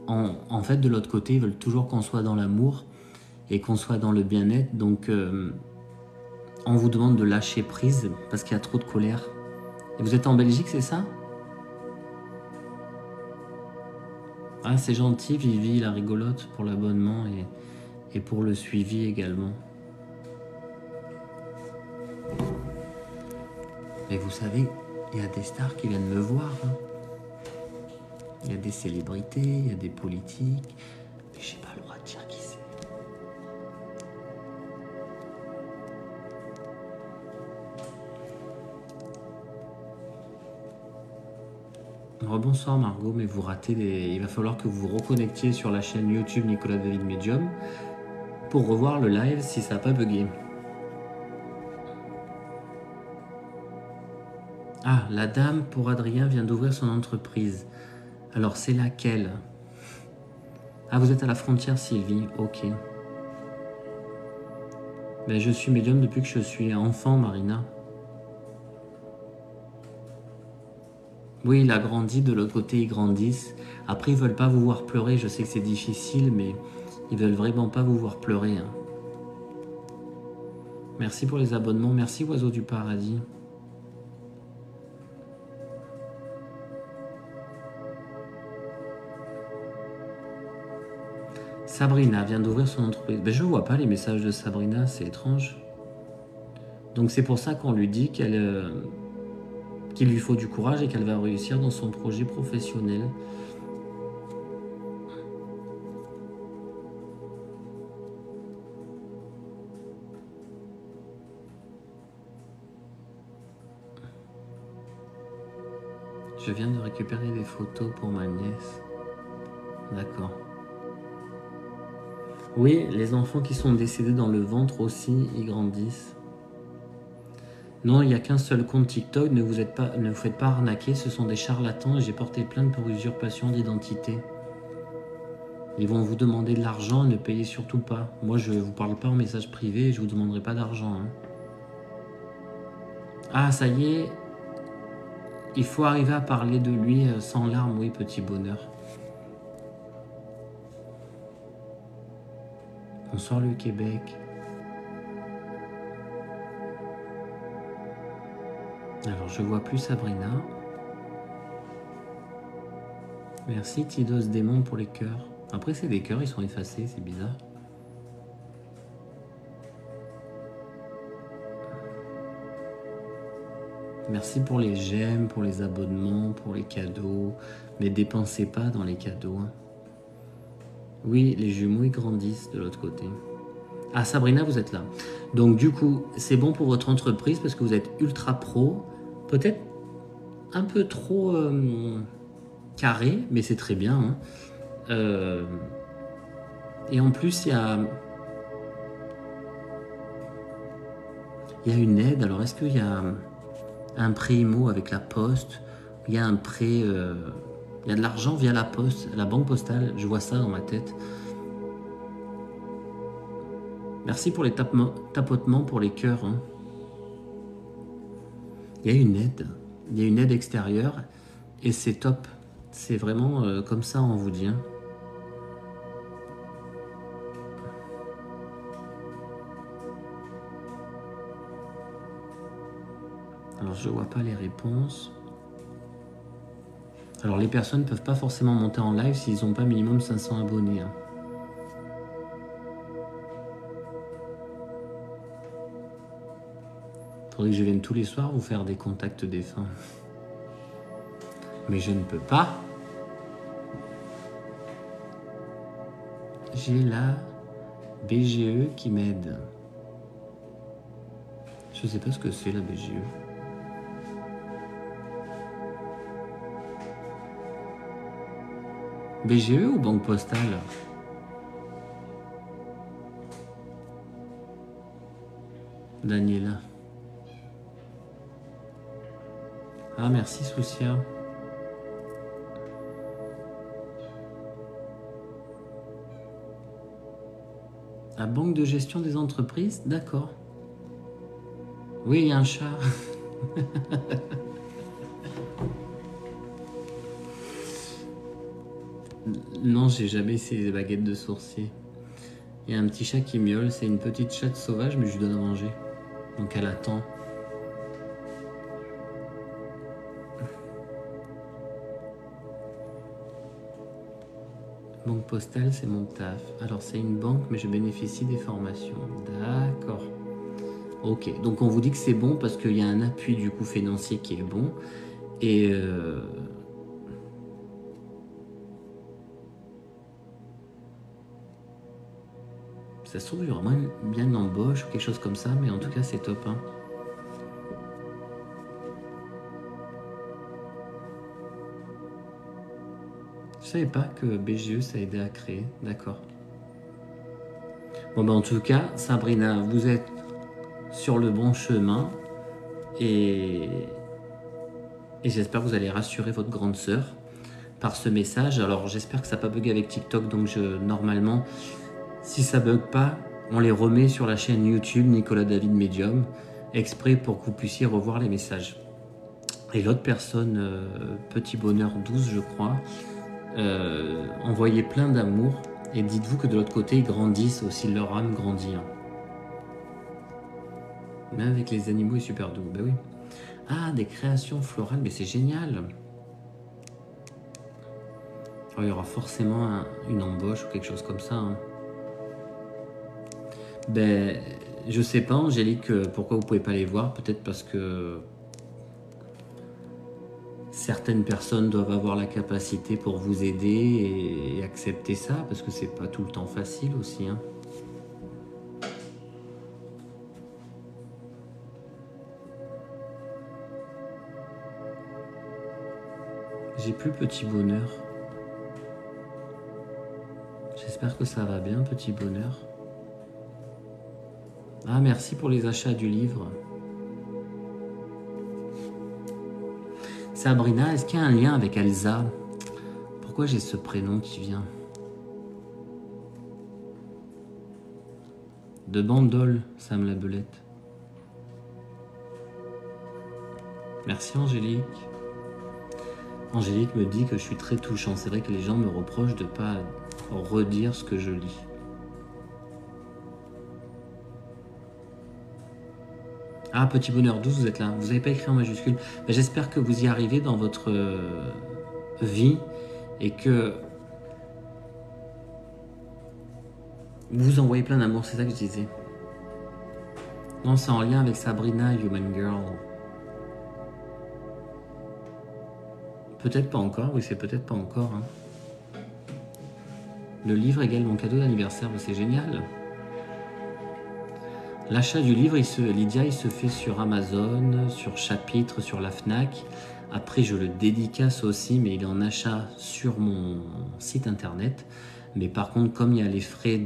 en fait, de l'autre côté, ils veulent toujours qu'on soit dans l'amour et qu'on soit dans le bien-être. Donc, on vous demande de lâcher prise parce qu'il y a trop de colère. Et vous êtes en Belgique, c'est ça? Ah, c'est gentil, Vivi, la rigolote, pour l'abonnement et pour le suivi également. Mais vous savez, il y a des stars qui viennent me voir. Hein. Il y a des célébrités, il y a des politiques. Mais j'ai pas le droit de dire qui c'est. Rebonsoir Margot, mais vous ratez il va falloir que vous vous reconnectiez sur la chaîne YouTube Nicolas David Medium pour revoir le live si ça n'a pas bugué. Ah, la dame pour Adrien vient d'ouvrir son entreprise. Alors c'est laquelle? Ah, vous êtes à la frontière Sylvie, ok. Ben, je suis médium depuis que je suis enfant Marina. Oui, il a grandi, de l'autre côté, ils grandissent. Après, ils veulent pas vous voir pleurer. Je sais que c'est difficile, mais ils veulent vraiment pas vous voir pleurer, hein. Merci pour les abonnements. Merci, Oiseau du Paradis. Sabrina vient d'ouvrir son entreprise. Ben, je vois pas les messages de Sabrina, c'est étrange. Donc c'est pour ça qu'on lui dit qu'il lui faut du courage et qu'elle va réussir dans son projet professionnel. Je viens de récupérer des photos pour ma nièce. D'accord. Oui, les enfants qui sont décédés dans le ventre aussi, ils grandissent. Non, il n'y a qu'un seul compte TikTok, ne vous faites pas arnaquer, ce sont des charlatans et j'ai porté plainte pour usurpation d'identité. Ils vont vous demander de l'argent, ne payez surtout pas. Moi, je ne vous parle pas en message privé et je ne vous demanderai pas d'argent, hein. Ah, ça y est, il faut arriver à parler de lui sans larmes, oui, petit bonheur. Bonsoir le Québec. Alors, je vois plus Sabrina. Merci Tidos Démon pour les cœurs. Après, c'est des cœurs, ils sont effacés, c'est bizarre. Merci pour les j'aime, pour les abonnements, pour les cadeaux. Mais dépensez pas dans les cadeaux, hein. Oui, les jumeaux, ils grandissent de l'autre côté. Ah, Sabrina, vous êtes là. Donc, du coup, c'est bon pour votre entreprise parce que vous êtes ultra pro. Peut-être un peu trop carré, mais c'est très bien, hein. Et en plus, il y a une aide. Alors, est-ce qu'il y a un prêt IMO avec la poste? Il y a un prêt... il y a de l'argent via la poste, la banque postale. Je vois ça dans ma tête. Merci pour les tapotements pour les cœurs, hein. Il y a une aide. Il y a une aide extérieure. Et c'est top. C'est vraiment comme ça, on vous dit, hein. Alors, je vois pas les réponses. Alors, les personnes ne peuvent pas forcément monter en live s'ils n'ont pas minimum 500 abonnés, hein. Faudrait que je vienne tous les soirs vous faire des contacts défunts. Mais je ne peux pas. J'ai la BGE qui m'aide. Je sais pas ce que c'est la BGE. BGE ou Banque Postale? Daniela. Ah, merci Soucia. La banque de gestion des entreprises? D'accord. Oui, il y a un chat. Non, j'ai jamais essayé les baguettes de sourcier. Il y a un petit chat qui miaule, c'est une petite chatte sauvage, mais je lui donne à manger. Donc elle attend. Banque postale, c'est mon taf. Alors c'est une banque, mais je bénéficie des formations. D'accord. Ok, donc on vous dit que c'est bon parce qu'il y a un appui du coup financier qui est bon. Et ça se trouve, il y aura bien une embauche ou quelque chose comme ça, mais en tout cas, c'est top, hein. Je savais pas que BGE, ça aidait à créer. D'accord. Bon, ben en tout cas, Sabrina, vous êtes sur le bon chemin. Et j'espère que vous allez rassurer votre grande sœur par ce message. Alors, j'espère que ça n'a pas bugué avec TikTok. Donc, normalement, si ça bug pas, on les remet sur la chaîne YouTube Nicolas David Medium, exprès pour que vous puissiez revoir les messages. Et l'autre personne, Petit Bonheur 12, je crois, envoyez plein d'amour. Et dites-vous que de l'autre côté, ils grandissent aussi, leur âme grandit. Hein. Même avec les animaux, il est super doux. Ben oui. Ah, des créations florales, mais c'est génial. Oh, il y aura forcément une embauche ou quelque chose comme ça. Hein. Ben, je sais pas, Angélique, pourquoi vous pouvez pas les voir. Peut-être parce que certaines personnes doivent avoir la capacité pour vous aider et accepter ça, parce que c'est pas tout le temps facile aussi. Hein. J'ai plus Petit Bonheur. J'espère que ça va bien, Petit Bonheur. Ah, merci pour les achats du livre. Sabrina, est-ce qu'il y a un lien avec Elsa? Pourquoi j'ai ce prénom qui vient? De Bandol, Sam la Belette. Merci Angélique. Angélique me dit que je suis très touchant. C'est vrai que les gens me reprochent de ne pas redire ce que je lis. Ah, Petit Bonheur 12, vous êtes là. Vous n'avez pas écrit en majuscule. Ben, j'espère que vous y arrivez dans votre vie et que vous envoyez plein d'amour. C'est ça que je disais. Non, c'est en lien avec Sabrina, Human Girl. Peut-être pas encore. Oui, c'est peut-être pas encore. Hein. Le livre égale mon cadeau d'anniversaire. C'est génial. L'achat du livre, Lydia, il se fait sur Amazon, sur Chapitre, sur la Fnac. Après, je le dédicace aussi, mais il est en achat sur mon site internet. Mais par contre, comme il y a les frais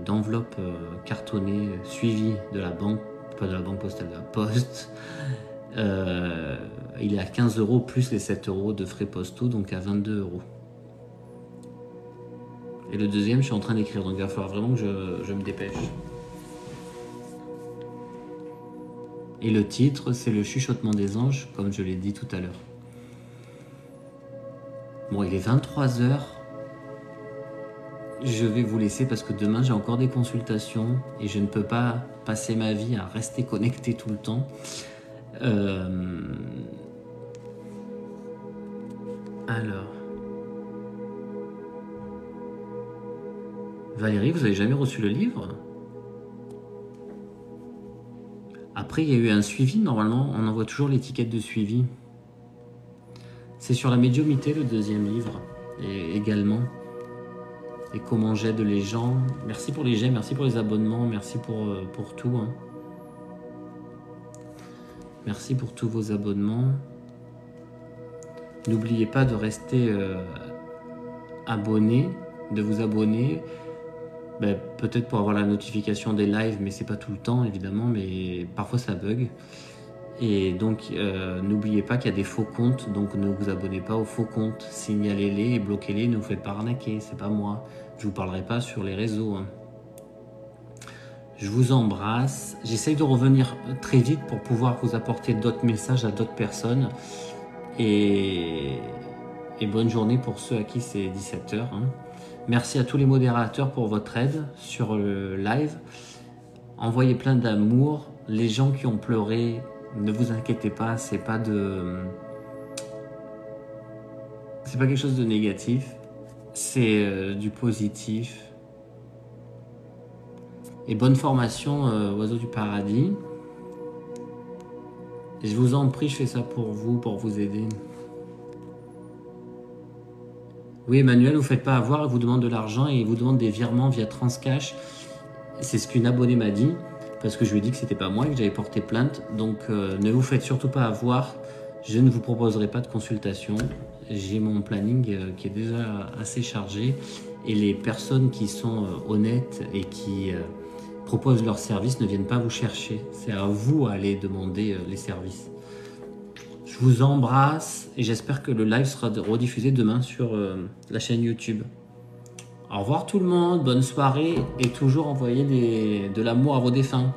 d'enveloppe cartonnée suivis de la banque, pas de la banque postale, de la poste, il est à 15 € plus les 7 € de frais postaux, donc à 22 €. Et le deuxième, je suis en train d'écrire, donc il va falloir vraiment que je me dépêche. Et le titre, c'est Le chuchotement des anges, comme je l'ai dit tout à l'heure. Bon, il est 23 h. Je vais vous laisser parce que demain, j'ai encore des consultations et je ne peux pas passer ma vie à rester connecté tout le temps. Alors... Valérie, vous avez jamais reçu le livre ? Après, il y a eu un suivi, normalement, on envoie toujours l'étiquette de suivi. C'est sur la médiumnité, le deuxième livre, et également. Et comment j'aide les gens. Merci pour les j'aime, merci pour les abonnements, merci pour tout. Hein. Merci pour tous vos abonnements. N'oubliez pas de rester abonné, de vous abonner. Ben, peut-être pour avoir la notification des lives, mais c'est pas tout le temps évidemment, mais parfois ça bug. Et donc n'oubliez pas qu'il y a des faux comptes, donc ne vous abonnez pas aux faux comptes, signalez-les et bloquez-les, ne vous faites pas arnaquer, c'est pas moi, je vous parlerai pas sur les réseaux. Hein. Je vous embrasse, j'essaye de revenir très vite pour pouvoir vous apporter d'autres messages à d'autres personnes et bonne journée pour ceux à qui c'est 17 h. Hein. Merci à tous les modérateurs pour votre aide sur le live. Envoyez plein d'amour. Les gens qui ont pleuré, ne vous inquiétez pas, c'est pas quelque chose de négatif. C'est du positif. Et bonne formation, Oiseaux du Paradis. Et je vous en prie, je fais ça pour vous aider. Oui, Emmanuel, vous ne faites pas avoir, il vous demande de l'argent et il vous demande des virements via Transcash. C'est ce qu'une abonnée m'a dit, parce que je lui ai dit que c'était pas moi et que j'avais porté plainte. Donc ne vous faites surtout pas avoir, je ne vous proposerai pas de consultation. J'ai mon planning qui est déjà assez chargé et les personnes qui sont honnêtes et qui proposent leurs services ne viennent pas vous chercher. C'est à vous à aller demander les services. Je vous embrasse et j'espère que le live sera rediffusé demain sur la chaîne YouTube. Au revoir tout le monde, bonne soirée et toujours envoyez de l'amour à vos défunts.